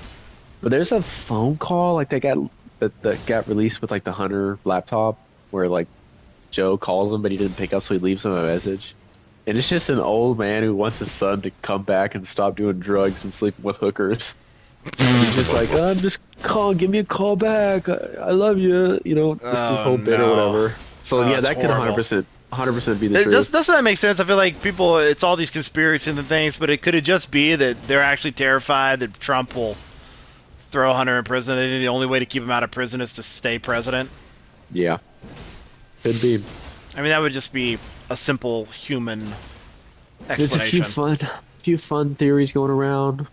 But there's a phone call like that got released with like the Hunter laptop where like Joe calls him, but he didn't pick up, so he leaves him a message. And it's just an old man who wants his son to come back and stop doing drugs and sleeping with hookers. And he's just like, I'm just give me a call back. I love you. You know, just this Oh whole bit or no. whatever. So Oh, yeah, it's that could horrible. 100% be the truth. Doesn't that make sense? I feel like people, it's all these conspiracies and things, but it could have just be that they're actually terrified that Trump will throw Hunter in prison. They think the only way to keep him out of prison is to stay president. Yeah, could be. I mean, that would just be a simple human There's a explanation. few fun theories going around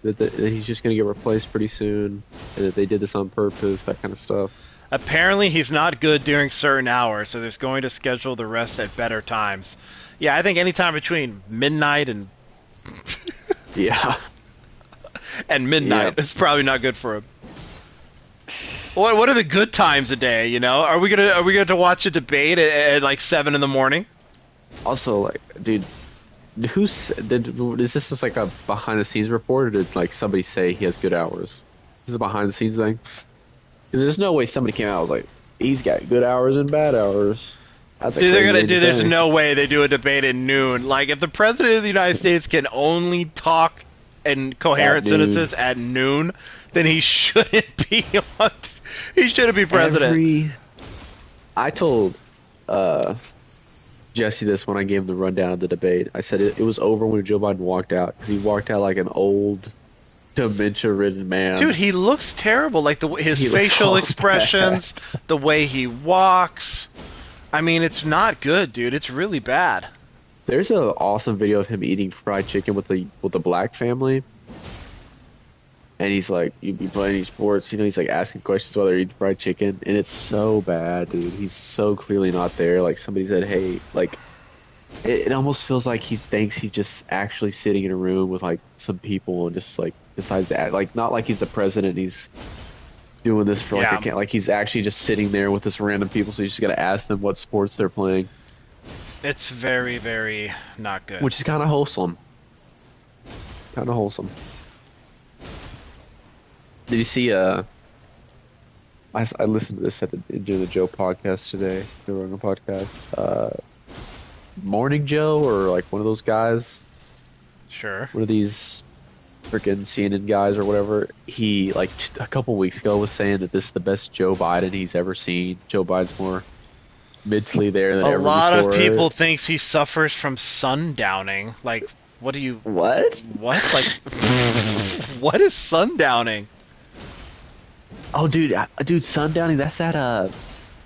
that he's just gonna get replaced pretty soon, and that they did this on purpose, that kind of stuff. Apparently, he's not good during certain hours, so there's going to schedule the rest at better times. Yeah, I think anytime between midnight and Yeah, midnight yeah. is probably not good for him. What are the good times a day? You know, are we gonna watch a debate at like 7 in the morning? Also, like, dude, is this just like a behind the scenes report, or did like somebody say he has good hours? Is it a behind the scenes thing? Because there's no way somebody came out and was like, he's got good hours and bad hours. That's a Dude, they're crazy gonna thing to do. There's say. no way they do a debate at noon. Like, if the president of the United States can only talk in coherent At noon. sentences at noon, then he shouldn't be on. He shouldn't be president. I told Jesse this when I gave him the rundown of the debate. I said it was over when Joe Biden walked out, because he walked out like an old, dementia-ridden man. Dude, he looks terrible. Like his He looks facial all expressions, the way he walks. I mean, it's not good, dude. It's really bad. There's an awesome video of him eating fried chicken with the black family, and he's like, "You be playing any sports?" You know, he's like asking questions while they're eating fried chicken, and it's so bad, dude. He's so clearly not there. Like somebody said, "Hey," like it almost feels like he thinks he's just actually sitting in a room with like some people and just like decides to act like not like he's the president. He's doing this for like Yeah. like he's actually just sitting there with this random people. So you just gotta ask them what sports they're playing, It's very, very not good. which is kind of wholesome. Kind of wholesome. Did you see? I listened to this during the Joe podcast today, the Rogan podcast. Morning Joe, or like one of those guys, Sure. one of these freaking CNN guys or whatever. He like a couple weeks ago was saying that this is the best Joe Biden he's ever seen. Joe Biden's more mentally there than A ever lot before. of people thinks he suffers from sundowning. Like, what do you? What? What? Like, what is sundowning? Oh, dude, Sundowning. That's that.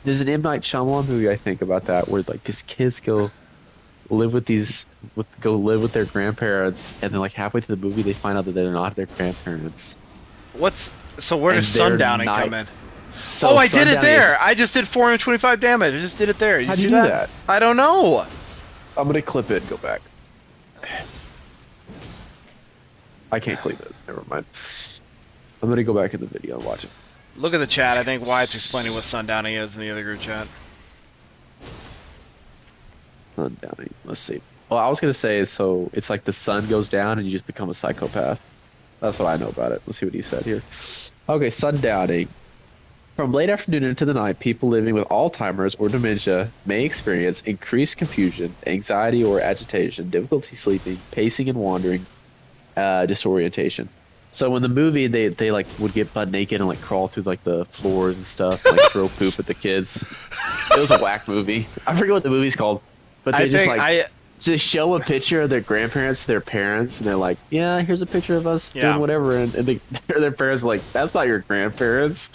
There's an M. Night Shyamalan movie I think about that where like these kids go live with their grandparents, and then like halfway through the movie they find out that they're not their grandparents. So where does And they're sundowning not- come in? So Oh, I did it Sundowning there. is- I just did 425 damage. I just did it there. How'd see you do that? I don't know. I'm gonna clip it and go back. I can't clip it. Never mind. I'm gonna go back in the video and watch it. Look at the chat. I think Wyatt's explaining what sundowning is in the other group chat. Sundowning. Let's see. Well, I was gonna say, so it's like the sun goes down and you just become a psychopath. That's what I know about it. Let's see what he said here. Okay, sundowning. From late afternoon into the night, people living with Alzheimer's or dementia may experience increased confusion, anxiety or agitation, difficulty sleeping, pacing and wandering, disorientation. So in the movie, they like would get butt naked and like crawl through like the floors and stuff, and, like throw poop at the kids. It was a whack movie. I forget what the movie's called, but they I just think like to show a picture of their grandparents to their parents, and they're like, "Yeah, here's a picture of us Yeah. doing whatever," and their parents are like, "That's not your grandparents."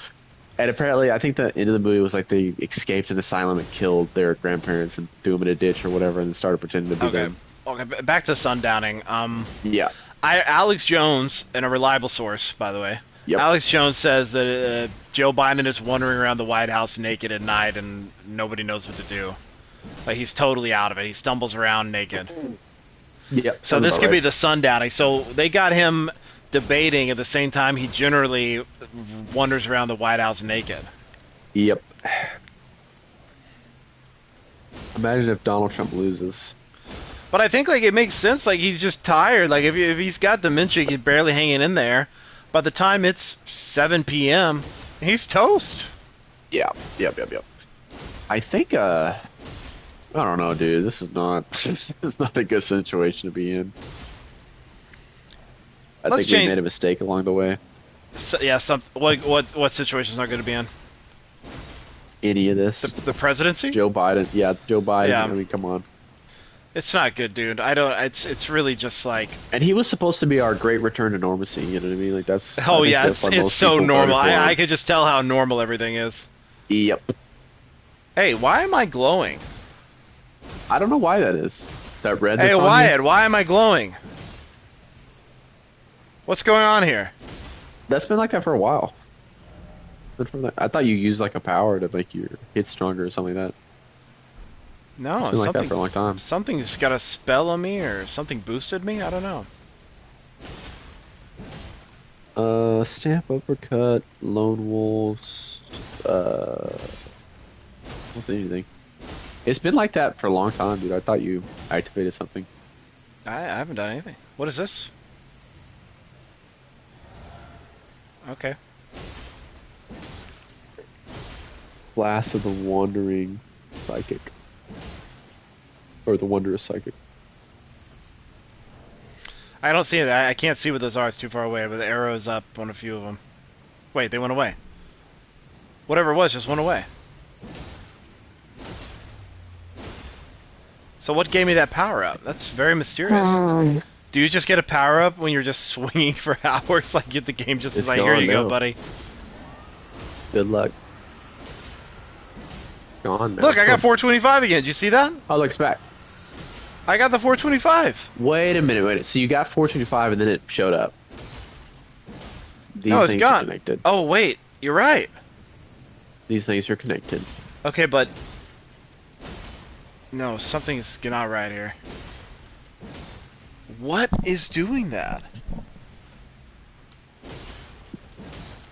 And apparently, I think the end of the movie was like they escaped an asylum and killed their grandparents and threw them in a ditch or whatever, and started pretending to be Okay. them. Okay. Back to sundowning. Yeah. Alex Jones, and a reliable source, by the way. Yep. Alex Jones says that Joe Biden is wandering around the White House naked at night, and nobody knows what to do. Like, he's totally out of it. He stumbles around naked. Yep. So this could be the sundowning. So they got him debating at the same time he generally wanders around the White House naked. Yep. Imagine if Donald Trump loses. But I think like it makes sense. Like he's just tired. Like if he's got dementia, he's barely hanging in there. By the time it's 7 p.m., he's toast. Yeah. Yep. I think I don't know, dude. This is not this is not a good situation to be in. I Let's think we change. made a mistake along the way. So, yeah. What situation's not going to be in? Any of this. The presidency? Joe Biden. Yeah, Joe Biden. Yeah. I mean, come on. It's not good, dude. I don't. It's really just like. And he was supposed to be our great return to normalcy. You know what I mean? Like that's. Oh I think yeah, that's why it's most so people normal. voted for him. I could just tell how normal everything is. Yep. Hey, why am I glowing? I don't know why that is. That red. Hey That's on Wyatt, you? why am I glowing? What's going on here? That's been like that for a while. I thought you used like a power to make your hit stronger or something like that. No, It's been like that for a long time. something's got a spell on me, or something boosted me. I don't know. Stamp, uppercut, lone wolves. What did you think? It's been like that for a long time, dude. I thought you activated something. I haven't done anything. What is this? Okay. Class of the Wandering Psychic. Or the Wondrous Psychic. I don't see it. I can't see what those are. It's too far away. But the arrow's up on a few of them. Wait, they went away. Whatever it was just went away. So what gave me that power up? That's very mysterious. Do you just get a power up when you're just swinging for hours? Like the game just It's is like, here gone you go, now. buddy. Good luck. It's gone now. Look, I got 425 again. Did you see that? Oh, look, it's back. I got the 425. Wait a minute. So you got 425 and then it showed up. These No, it's things gone. are connected. Oh, wait. You're right. These things are connected. Okay, but... No, something's not right here. What is doing that?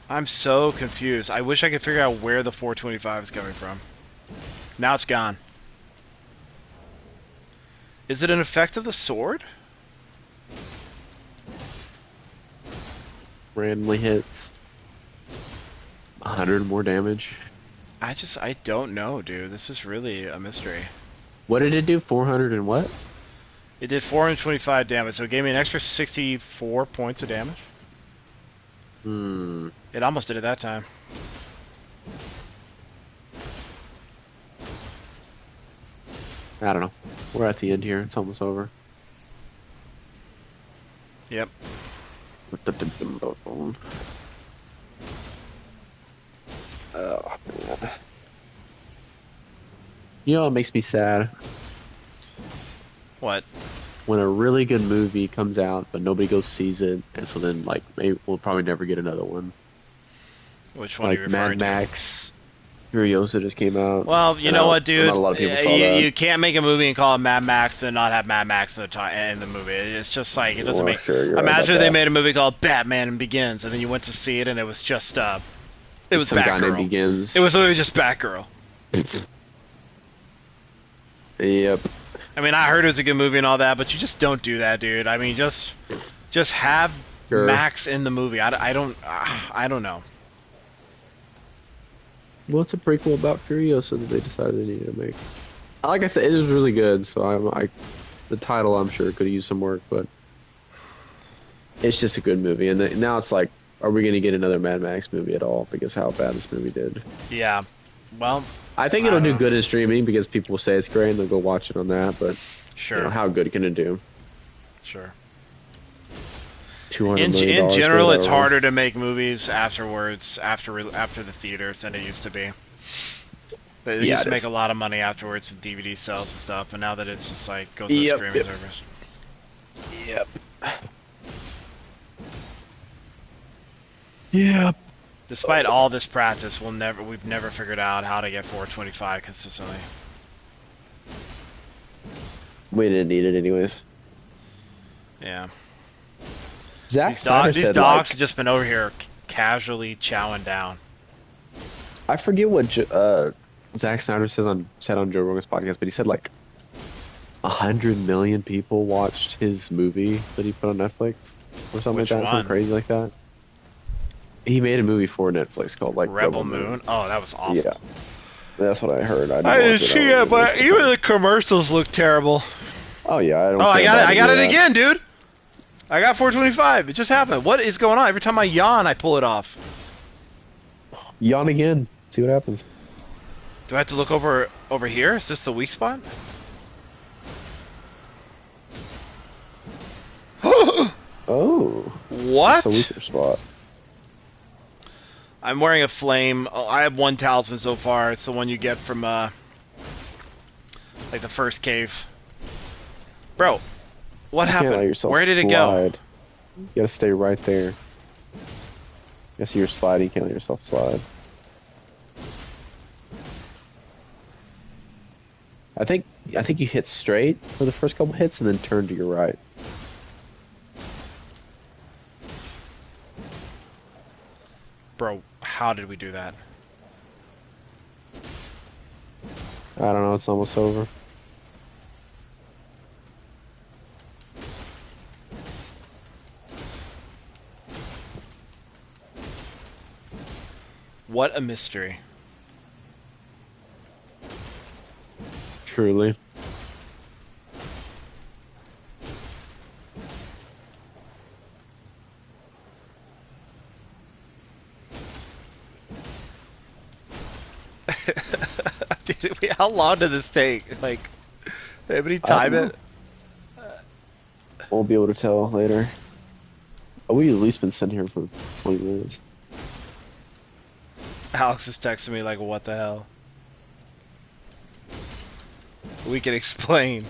I'm so confused. I wish I could figure out where the 425 is coming from. Now it's gone. Is it an effect of the sword? Randomly hits. 100 more damage. I don't know, dude. This is really a mystery. What did it do? 400 and what? It did 425 damage, so it gave me an extra 64 points of damage. Hmm. It almost did it that time. I don't know. We're at the end here. It's almost over. Yep. Oh, man. You know what makes me sad? What? When a really good movie comes out, but nobody goes sees it, and so then, like, maybe we'll probably never get another one. Which one are you Like referring Mad to? Max. Furiosa just came out. Well, you And know what, dude? Not a lot of people saw that. You can't make a movie and call it Mad Max and not have Mad Max in the movie. It's just like, it doesn't Well, make... sure, you're right Imagine about if they that. made a movie called Batman Begins, and then you went to see it, and it was just, it was Some guy named Batgirl. Begins. It was literally just Batgirl. Yep. I mean, I heard it was a good movie and all that, but you just don't do that, dude. I mean, just have Sure. Max in the movie. I don't know. Well, it's a prequel about Furiosa that they decided they needed to make. Like I said, it was really good, so the title I'm sure could have used some work, but it's just a good movie. And now it's like, are we going to get another Mad Max movie at all? Because how bad this movie did. Yeah. Well, I think I it'll don't do know. good in streaming because people will say it's great and they'll go watch it on that. But sure. you know, how good can it do? Sure. $200 In million general, go it's that harder to make movies afterwards, after the theaters, than it used to be. They Yeah, used to it make is. a lot of money afterwards with DVD sales and stuff, and now that it's just like goes to the Yep, streaming yep. service. Yep. Yep. Despite all this practice, we've never figured out how to get 425 consistently. We didn't need it anyways. Yeah. Zack These, Snyder these said, dogs like, have just been over here casually chowing down. I forget what Zack Snyder said on Joe Rogan's podcast, but he said like 100 million people watched his movie that he put on Netflix or something like Which that, something one? crazy like that. He made a movie for Netflix called like Rebel Rebel Moon. Moon? Oh, that was Yeah, awful. that's what I heard. I didn't I didn't watch it. I see don't it, really waste but my even time. the commercials look terrible. Oh yeah, I Oh, don't I care got it. about I any got of it that. again, dude. I got 425. It just happened. What is going on? Every time I yawn, I pull it off. Yawn again. See what happens. Do I have to look over here? Is this the weak spot? Oh, that's a What? weaker spot. I'm wearing a flame. Oh, I have one talisman so far. It's the one you get from like the first cave. Bro, what You can't let happened? yourself Where did it go? slide. You gotta stay right there. I see you're sliding. You can't let yourself slide. I think you hit straight for the first couple hits and then turn to your right. Bro, how did we do that? I don't know. It's almost over. What a mystery. Truly. Dude, how long did this take? Like, anybody I don't time know. it? Won't be able to tell later. Oh, we at least been sitting here for 20 minutes. Alex is texting me like, what the hell? We can explain.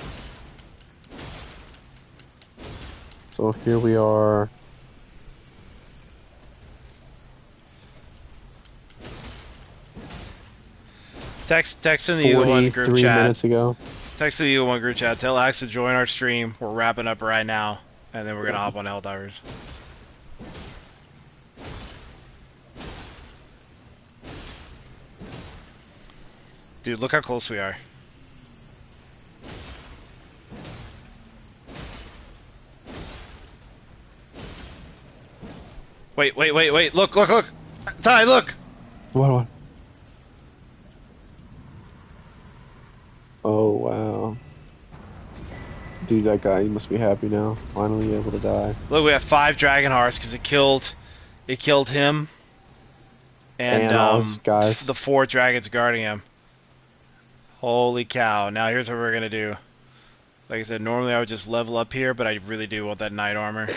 So here we are. Text in the U1 group 43 chat. minutes ago. Text in the U1 group chat. Tell Alex to join our stream. We're wrapping up right now. And then we're gonna hop on Helldivers. Dude, look how close we are. Wait. Look. Ty, look! What? Oh, wow. Dude, that guy, he must be happy now. Finally able to die. Look, we have 5 Dragon Hearts because it killed him. And all his guys. the 4 dragons guarding him. Holy cow. Now here's what we're gonna do. Like I said, normally I would just level up here, but I really do want that knight armor.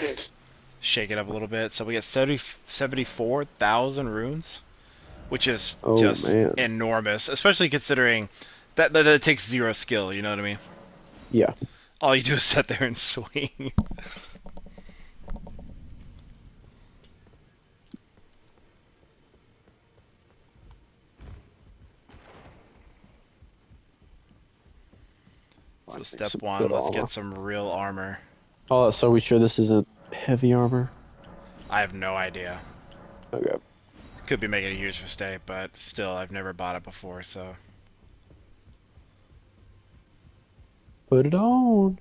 Shake it up a little bit. So we get 74,000 runes, which is just man. enormous, especially considering that it takes 0 skill, you know what I mean? Yeah. All you do is sit there and swing. So step 1, let's get some real armor. Oh, so are we sure this isn't heavy armor? I have no idea. Okay. Could be making a huge mistake, but still, I've never bought it before, so... Put it on.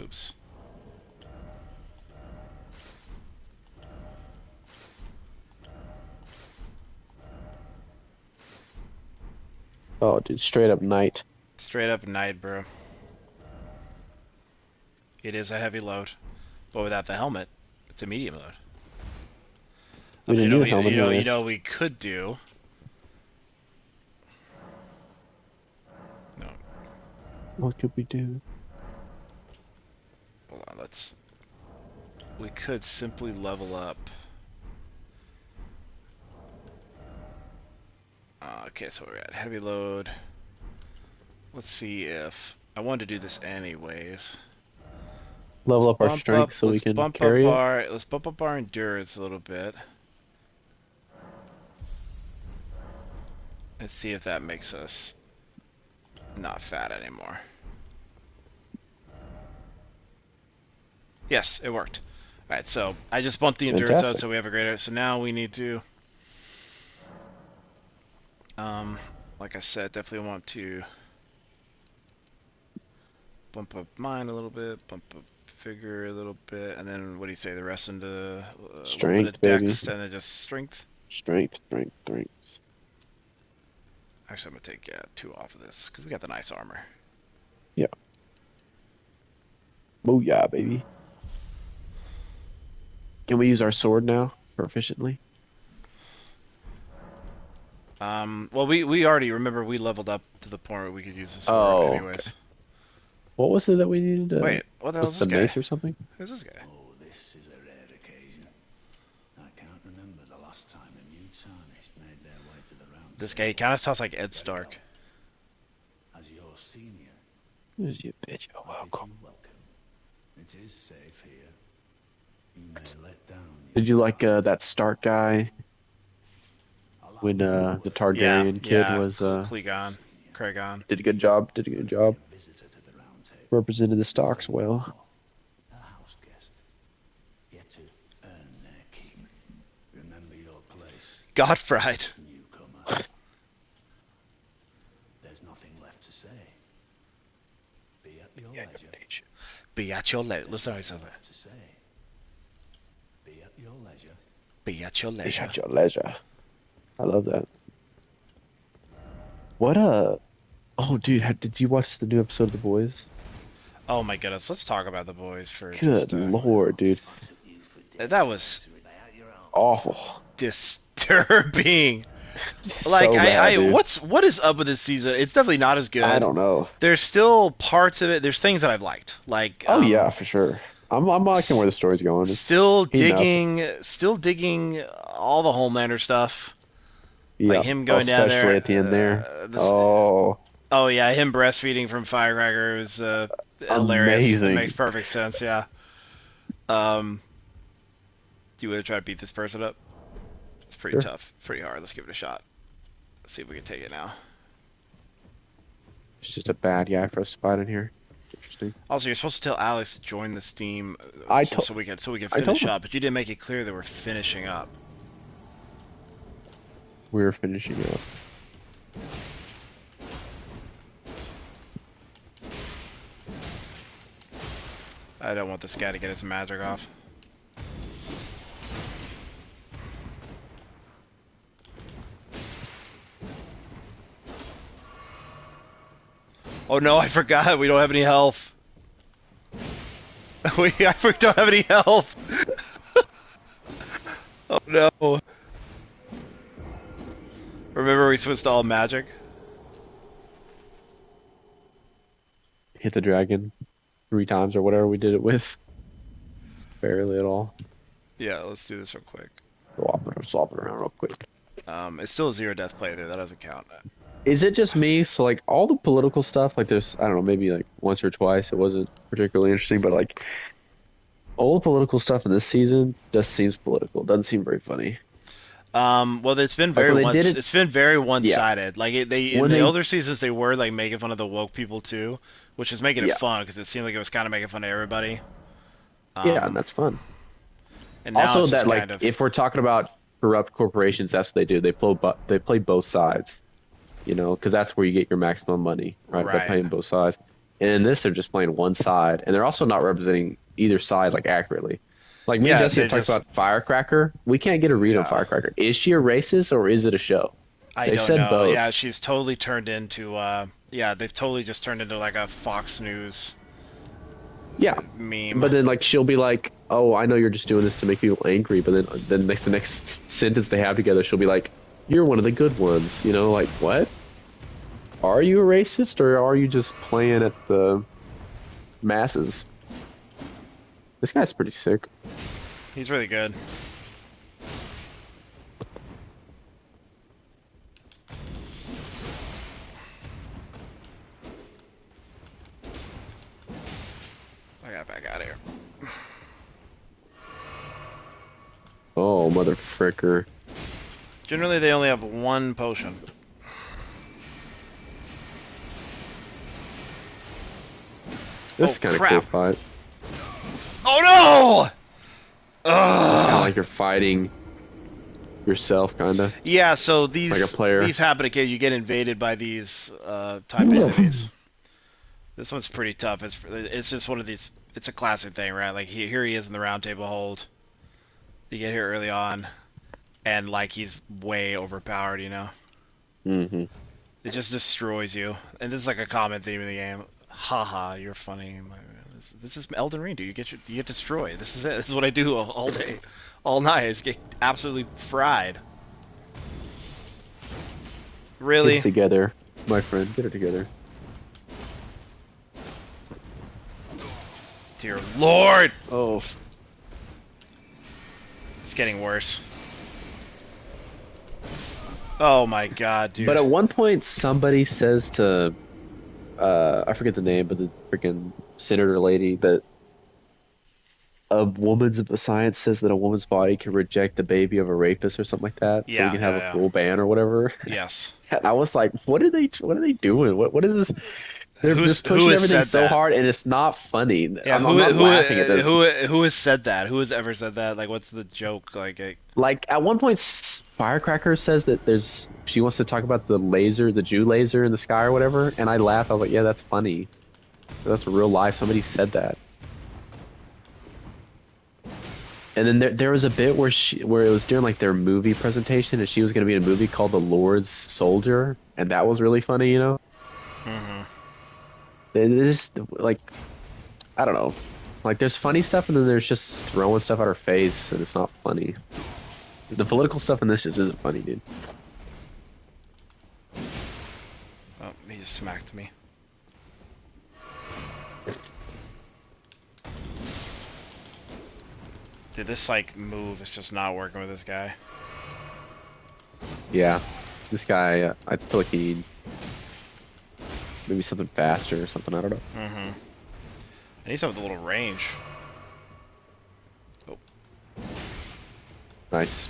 Oops. Oh, dude, straight up knight. Straight up knight, bro. It is a heavy load, but without the helmet, it's a medium load. We didn't need a helmet you anyways. know, we could do. No, What could we do? hold on. We could simply level up. Okay, so we're at heavy load. Let's see if I wanted to do this anyways. Level up our strength so we can carry it. Let's bump up our endurance a little bit. Let's see if that makes us not fat anymore. Yes, it worked. Alright, so I just bumped the endurance out so we have a greater... So now we need to... like I said, definitely want to bump up mine a little bit, bump up figure a little bit, and then what do you say? The rest into a little bit of Strength, baby. dex, and then just strength. Strength, strength, strength. Actually, I'm gonna take 2 off of this because we got the nice armor. Yeah. Booyah, baby. Can we use our sword now proficiently? Well, we already remember we leveled up to the point where we could use the sword Oh, anyways. okay. What was it that we needed to... Wait, what the hell Was is it this the guy? mace or something? Who's this guy? Oh, this is a rare occasion. I can't remember the last time a new tarnished made their way to the round This guy kind of sounds like Ed Very Stark. well. As your senior, Who's you bitch? Oh, I bid welcome. you welcome. It is safe here. You may let down your Did you like guard. that Stark guy Allow when me a the word, Targaryen kid was Clegon, senior. Kragon. did a good job? Did a good job. A visitor to the round table. Represented the Starks well. A house guest. Yet to earn their keep. Remember your place, Godfried. newcomer. There's nothing left to say. Be at your leisure. Be at your leisure. There's Listen how he nothing says left it. to say. Be at your leisure. Be at your leisure. At your leisure. I love that. What oh dude, did you watch the new episode of The Boys? Oh my goodness, let's talk about the boys for Good just lord, dude. that was Awful. disturbing. So Like bad, dude. what is up with this season? It's definitely not as good. I don't know. There's still parts of it. There's things that I've liked. Like Oh yeah, for sure. I'm liking where the story's going. It's still heating up. digging all the Homelander stuff. Yeah, Like him going down especially there. at the end there. Oh Oh, yeah, him breastfeeding from Firecracker was hilarious. amazing. It makes perfect sense. Yeah. Do you want to try to beat this person up? It's pretty Sure. tough, pretty hard. Let's give it a shot. Let's see if we can take it now. It's just a bad guy for us to fight in here. Interesting. Also, you're supposed to tell Alex to join this team I so we can I told finish him. up, but you didn't make it clear that we're finishing up. We're finishing up. I don't want this guy to get his magic off. Oh no, I forgot. We don't have any health. We don't have any health. Oh no. Remember we switched to all magic? Hit the dragon 3 times or whatever we did it with. Barely at all. Yeah, let's do this real quick. Swap it around real quick. It's still a 0 death playthrough. That doesn't count. Is it just me? So like all the political stuff, like there's I don't know, maybe like once or twice it wasn't particularly interesting, but like all the political stuff in this season just seems political. It doesn't seem very funny. Well, it's been Like very when they did it, it's been very one-sided. Like in when the they older seasons, they were like making fun of the woke people too, which is making it yeah fun because it seemed like it was kind of making fun of everybody. yeah, and that's fun. And now Also, it's just that like kind of if we're talking about corrupt corporations, that's what they do. They play both sides, you know, because that's where you get your maximum money, right? By Right. playing both sides. And in this, they're just playing one side, and they're also not representing either side like accurately. Like me and Yeah, Jesse they have talked just- about Firecracker. We can't get a read on Yeah. Firecracker. Is she a racist or is it a show? I They've don't said know. both. Yeah, she's totally turned into yeah, they've totally just turned into like a Fox News Yeah, meme. but then like she'll be like, "Oh, I know you're just doing this to make people angry," but then the next sentence they have together, she'll be like, "You're one of the good ones," you know, like what? Are you a racist or are you just playing at the masses? This guy's pretty sick. He's really good. I got back out of here. Oh, mother fricker. Generally, they only have one potion. This Oh, is kind of cool crap. fight. Oh no! Kind of Ugh. like you're fighting yourself, kind of. Yeah, so these Like a player. these happen again. You get invaded by these type enemies. This one's pretty tough. It's just one of these. It's a classic thing, right? Like here he is in the round table hold. You get here early on, and like he's way overpowered. Mm-hmm. It just destroys you. And this is like a common theme in the game. Haha, you're funny. This is Elden Ring, dude. You get destroyed. This is it. This is what I do all day, all night. Is get absolutely fried. Get Really? it together, my friend. Get it together. Dear Lord! Oh. It's getting worse. Oh my god, dude. But at one point, somebody says to, I forget the name, but the freaking senator lady, that a science says that a woman's body can reject the baby of a rapist or something like that, so we can have a full ban or whatever. Yes. And I was like, what are they doing? What is this? They're just Who pushing has everything said so that? hard, and it's not funny. Yeah, I'm not laughing at this. who has said that? Who has ever said that? Like, what's the joke? Like at one point, Firecracker says that she wants to talk about the Jew laser in the sky or whatever, and I laughed. I was like, yeah, that's funny. That's real life. Somebody said that. And then there was a bit where it was during like their movie presentation, and she was going to be in a movie called The Lord's Soldier, and that was really funny, Mm-hmm. They just like, I don't know, like there's funny stuff, and then there's just throwing stuff at her face, and it's not funny. The political stuff in this just isn't funny, dude. Oh, he just smacked me. Dude, this like move is just not working with this guy. Yeah, this guy, I feel like he need maybe something faster or something. I don't know. Mm-hmm. I need something with a little range. Oh. Nice,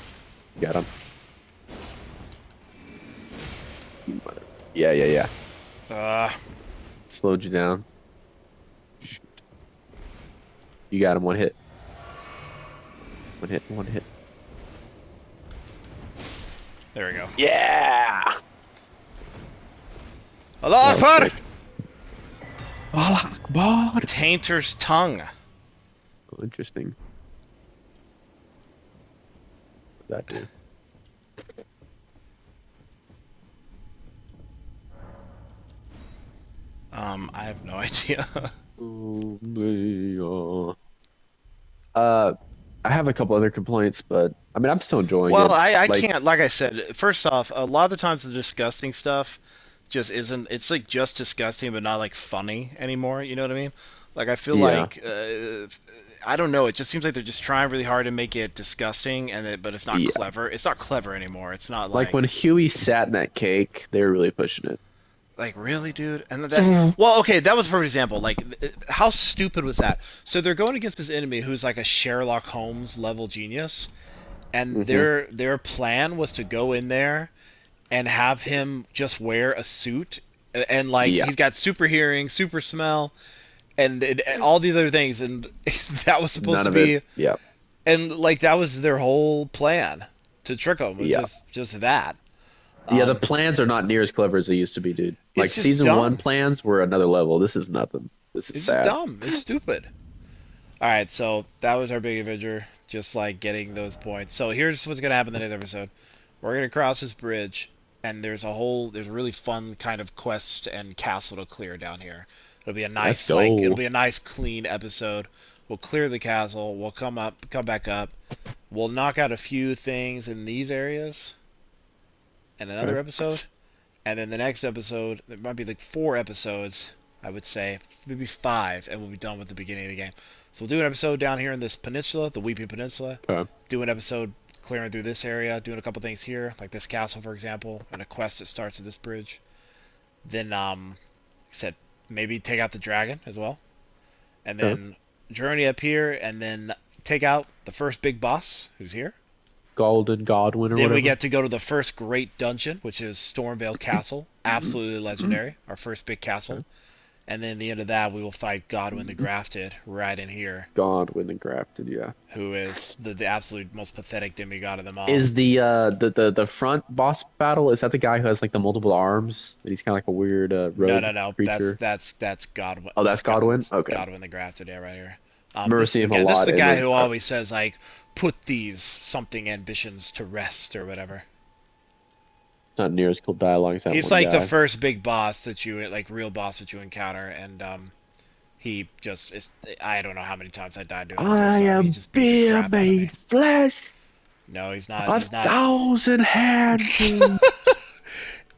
got him. Yeah. Slowed you down. Shoot. You got him. One hit. One hit. There we go. Yeah! Allah Akbar! Allah Akbar! Tainter's tongue. Oh, interesting. What does that do? I have no idea. I have a couple other complaints, but I mean, I'm still enjoying Well, it. I Like, can't, like I said, first off, a lot of the times the disgusting stuff just isn't, it's like just disgusting, but not like funny anymore, you know what I mean? Like, I feel yeah, like, I don't know, it just seems like they're just trying really hard to make it disgusting, but it's not yeah. clever. It's not clever anymore. It's not Like when Huey sat in that cake, they were really pushing it. like, really, dude? And well, okay, that was a perfect example. Like, how stupid was that? So they're going against this enemy who's like a Sherlock Holmes level genius, and Hmm. their plan was to go in there and have him just wear a suit, and like Yeah, he's got super hearing, super smell, and all these other things, and that was supposed none to of it. be, Yeah, and like that was their whole plan to trick him. Was yeah. just that. Yeah, the Um, plans are not near as clever as they used to be, dude. Like it's just season one dumb. plans were another level. This is nothing. This is It's just sad. dumb. It's stupid. All right, so that was our big adventure, just like getting those points. So here's what's gonna happen in the next episode. We're gonna cross this bridge, and there's a really fun kind of quest and castle to clear down here. It'll be a Let's nice it'll go. be a nice clean episode. We'll clear the castle. We'll come back up. We'll knock out a few things in these areas in another Okay. episode, and then the next episode there might be like 4 episodes, I would say, maybe 5, and we'll be done with the beginning of the game. So we'll do an episode down here in this peninsula, the Weeping Peninsula. Okay. Do an episode clearing through this area, doing a couple things here, like this castle, for example, and a quest that starts at this bridge. Then, like I said, maybe take out the dragon as well, and Okay. then journey up here, and then take out the first big boss, who's here. Golden Godwin or Then we whatever. get to go to the first great dungeon, which is Stormvale Castle. Absolutely legendary. Our first big castle. Okay. And then at the end of that, we will fight Godwin the Grafted right in here, Godwin the Grafted, yeah. who is the absolute most pathetic demigod of them all. Is the front boss battle, is that the guy who has like the multiple arms? And he's kind of like a weird No, rogue no, no. creature. That's Godwin. Oh, that's Godwin? That's Okay. Godwin the Grafted, yeah, right here. Remember This is seeing him a this is lot the in guy the who always says like, "Put these something ambitions to rest" or whatever. not near as cool dialogue as that He's one like the guy. first big boss that you like, real boss that you encounter, and he just is. I don't know how many times I died to him the first I time. He am just beat the beer crap out of me. made flesh, No, he's not. a He's not. thousand hands.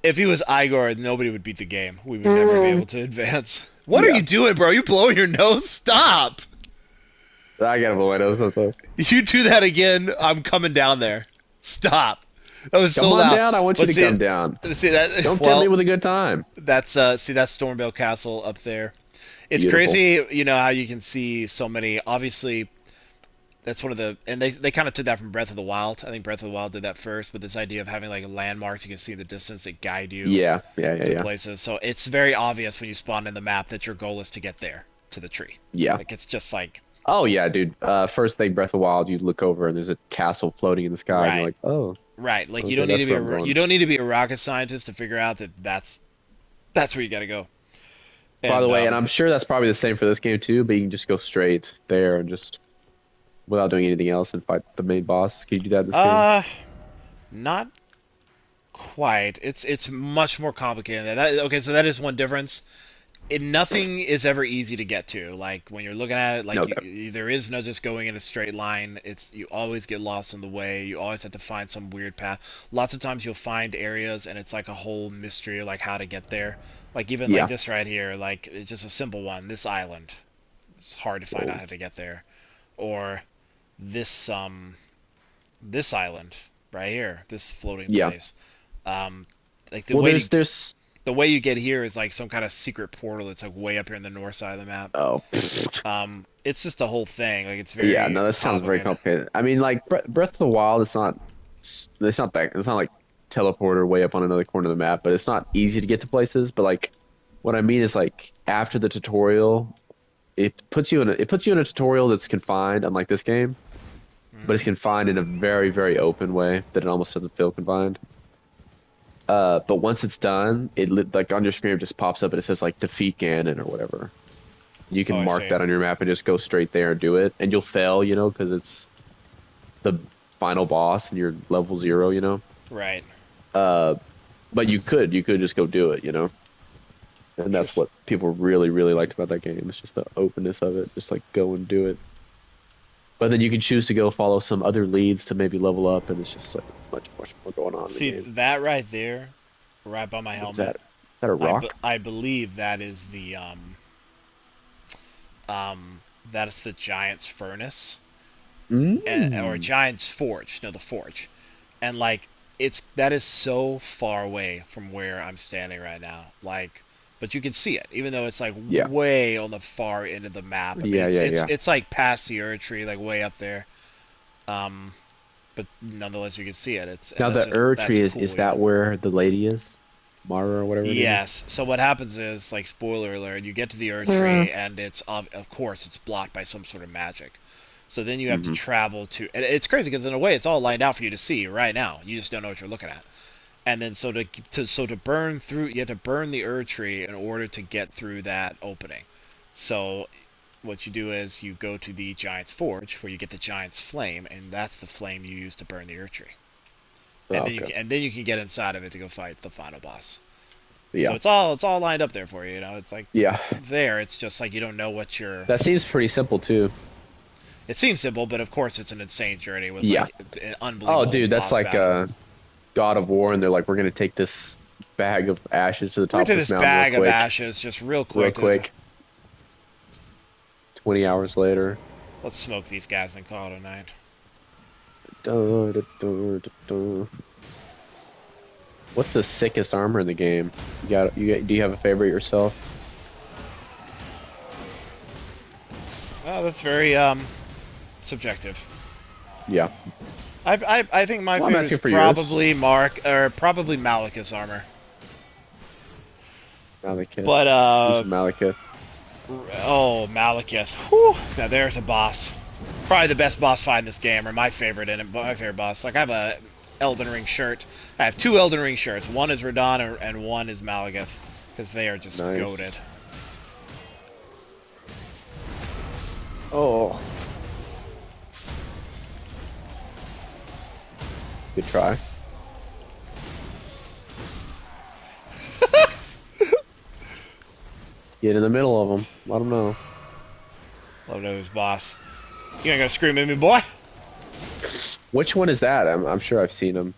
If he was Igor, nobody would beat the game. We would never be able to advance. What are Yeah. you doing, bro? You blowing your nose? Stop! I gotta blow my nose with this. You do that again, I'm coming down there. Stop. That was Come so on loud. down, I want you But to come down. See that? Don't tempt Well, me with a good time. that's see that's Stormvale Castle up there. It's Beautiful. crazy, you know how you can see so many. Obviously, that's one of the, and they kind of took that from Breath of the Wild. I think Breath of the Wild did that first, but this idea of having like landmarks you can see in the distance that guide you Yeah, to places. So it's very obvious when you spawn in the map that your goal is to get there to the tree. Yeah. Like it's just like Oh yeah, dude. First thing, Breath of the Wild, you look over and there's a castle floating in the sky, and you're Right. like, oh. right. Like Okay, you don't need that's to be where I'm going. you don't need to be a rocket scientist to figure out that that's where you got to go. By the way, and um, I'm sure that's probably the same for this game too, but you can just go straight there and just without doing anything else and fight the main boss. Can you do that in this game? not quite. It's much more complicated than that. Okay, so that is one difference. Nothing is ever easy to get to. Like when you're looking at it, like Okay. there is no just going in a straight line. It's you always get lost in the way. You always have to find some weird path. Lots of times you'll find areas and it's like a whole mystery, like how to get there. Like even Yeah. like this right here, like it's just a simple one. This island, it's hard to find Whoa. out how to get there. Or this island right here, this floating Yeah. place. Like Well, there's the way you get here is like some kind of secret portal that's like way up here in the north side of the map. oh It's just a whole thing. Like it's very yeah, no, that sounds very complicated. I mean, like Breath of the Wild, it's not like teleporter way up on another corner of the map, but it's not easy to get to places. But like, what I mean is like after the tutorial, it puts you in a tutorial that's confined, unlike this game, but it's confined in a very very open way that it almost doesn't feel confined. But once it's done, like on your screen it just pops up and it says like defeat Ganon or whatever. You can Oh, I mark see. that on your map and just go straight there and do it, and you'll fail, you know, because it's the final boss and you're level 0, you know. Right. But you could just go do it, you know. And that's Just- what people really really liked about that game. It's just the openness of it, just like go and do it. But then you can choose to go follow some other leads to maybe level up, and it's just like much more going on. See in the game. that right there, right by my What's helmet. that? Is that a rock? I believe that is the that is the giant's furnace. Or Giant's Forge. No, the Forge. And like that is so far away from where I'm standing right now. Like, but you can see it, even though it's like Yeah. way on the far end of the map. I mean, Yeah, yeah. It's like past the Ur tree, like way up there. But nonetheless, you can see it. It's Now that's the just- Ur that's tree cool, is you that know? where the lady is? Mara or whatever. it is? Yes. So what happens is, like, spoiler alert, you get to the Ur tree, and it's of course it's blocked by some sort of magic. So then you have to travel to. And it's crazy because in a way it's all lined out for you to see right now. You just don't know what you're looking at. And then so to burn through, you have to burn the Ur tree in order to get through that opening. So what you do is you go to the Giant's Forge where you get the Giant's Flame, and that's the flame you use to burn the Ur tree. And Oh, then okay. and then you can get inside of it to go fight the final boss. Yeah. So it's all lined up there for you. You know, it's like Yeah. there. It's just like you don't know what you're. That seems pretty simple too. It seems simple, but of course it's an insane journey with Yeah. like an unbelievable. Oh, dude, that's boss like battle. God of War, and they're like, we're gonna take this bag of ashes to the top Look of at this this mountain bag real of quick. ashes, just real Real quick. quick. 20 hours later. Let's smoke these guys and call it a night. Dun, dun, dun, dun, dun. What's the sickest armor in the game? Do you have a favorite yourself? Oh, that's very subjective. Yeah. I think my Well, I'm favorite asking is for yours. probably probably Malekith's armor. Malekith. But Who's Malekith? oh, Malekith. Whew. Now there's a boss. Probably the best boss fight in this game, or my favorite in it. My favorite boss. Like I have a Elden Ring shirt. I have 2 Elden Ring shirts. One is Radahn and one is Malekith, because they are just Nice. goated. Oh. Good try. Get in the middle of them. Let them know. Love those boss. You ain't gonna scream at me, boy. Which one is that? I'm sure I've seen them.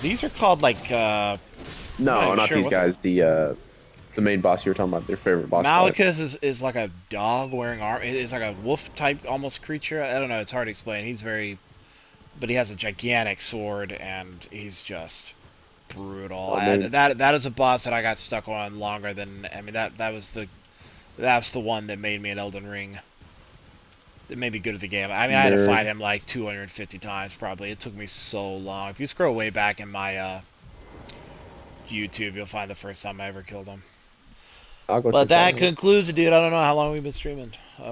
These are called like I'm No, even not sure these what guys. The main boss you were talking about. Their favorite boss fight. Malekith is like a dog wearing armor. It's like a wolf type almost creature. I don't know. It's hard to explain. He's very, but he has a gigantic sword and he's just brutal. Oh, man. That is a boss that I got stuck on longer than. I mean that's the one that made me an Elden Ring. That made me good at the game. I mean I had to Nerd. fight him like 250 times probably. It took me so long. If you scroll way back in my YouTube, you'll find the first time I ever killed him. I'll go But check that that out. concludes it, dude. I don't know how long we've been streaming,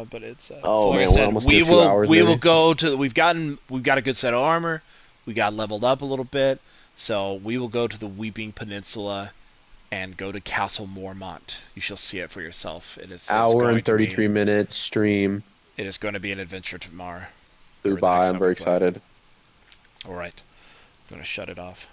but it's Oh, so like man, I we're said, almost we at 2 hours, will maybe. go to we've got a good set of armor. We got leveled up a little bit, so we will go to the Weeping Peninsula and go to Castle Mormont. You shall see it for yourself. It's Hour going and to be 33 minutes stream. it is going to be an adventure tomorrow. Flew Or the by. next I'm time very we play. excited. All right, I'm gonna shut it off.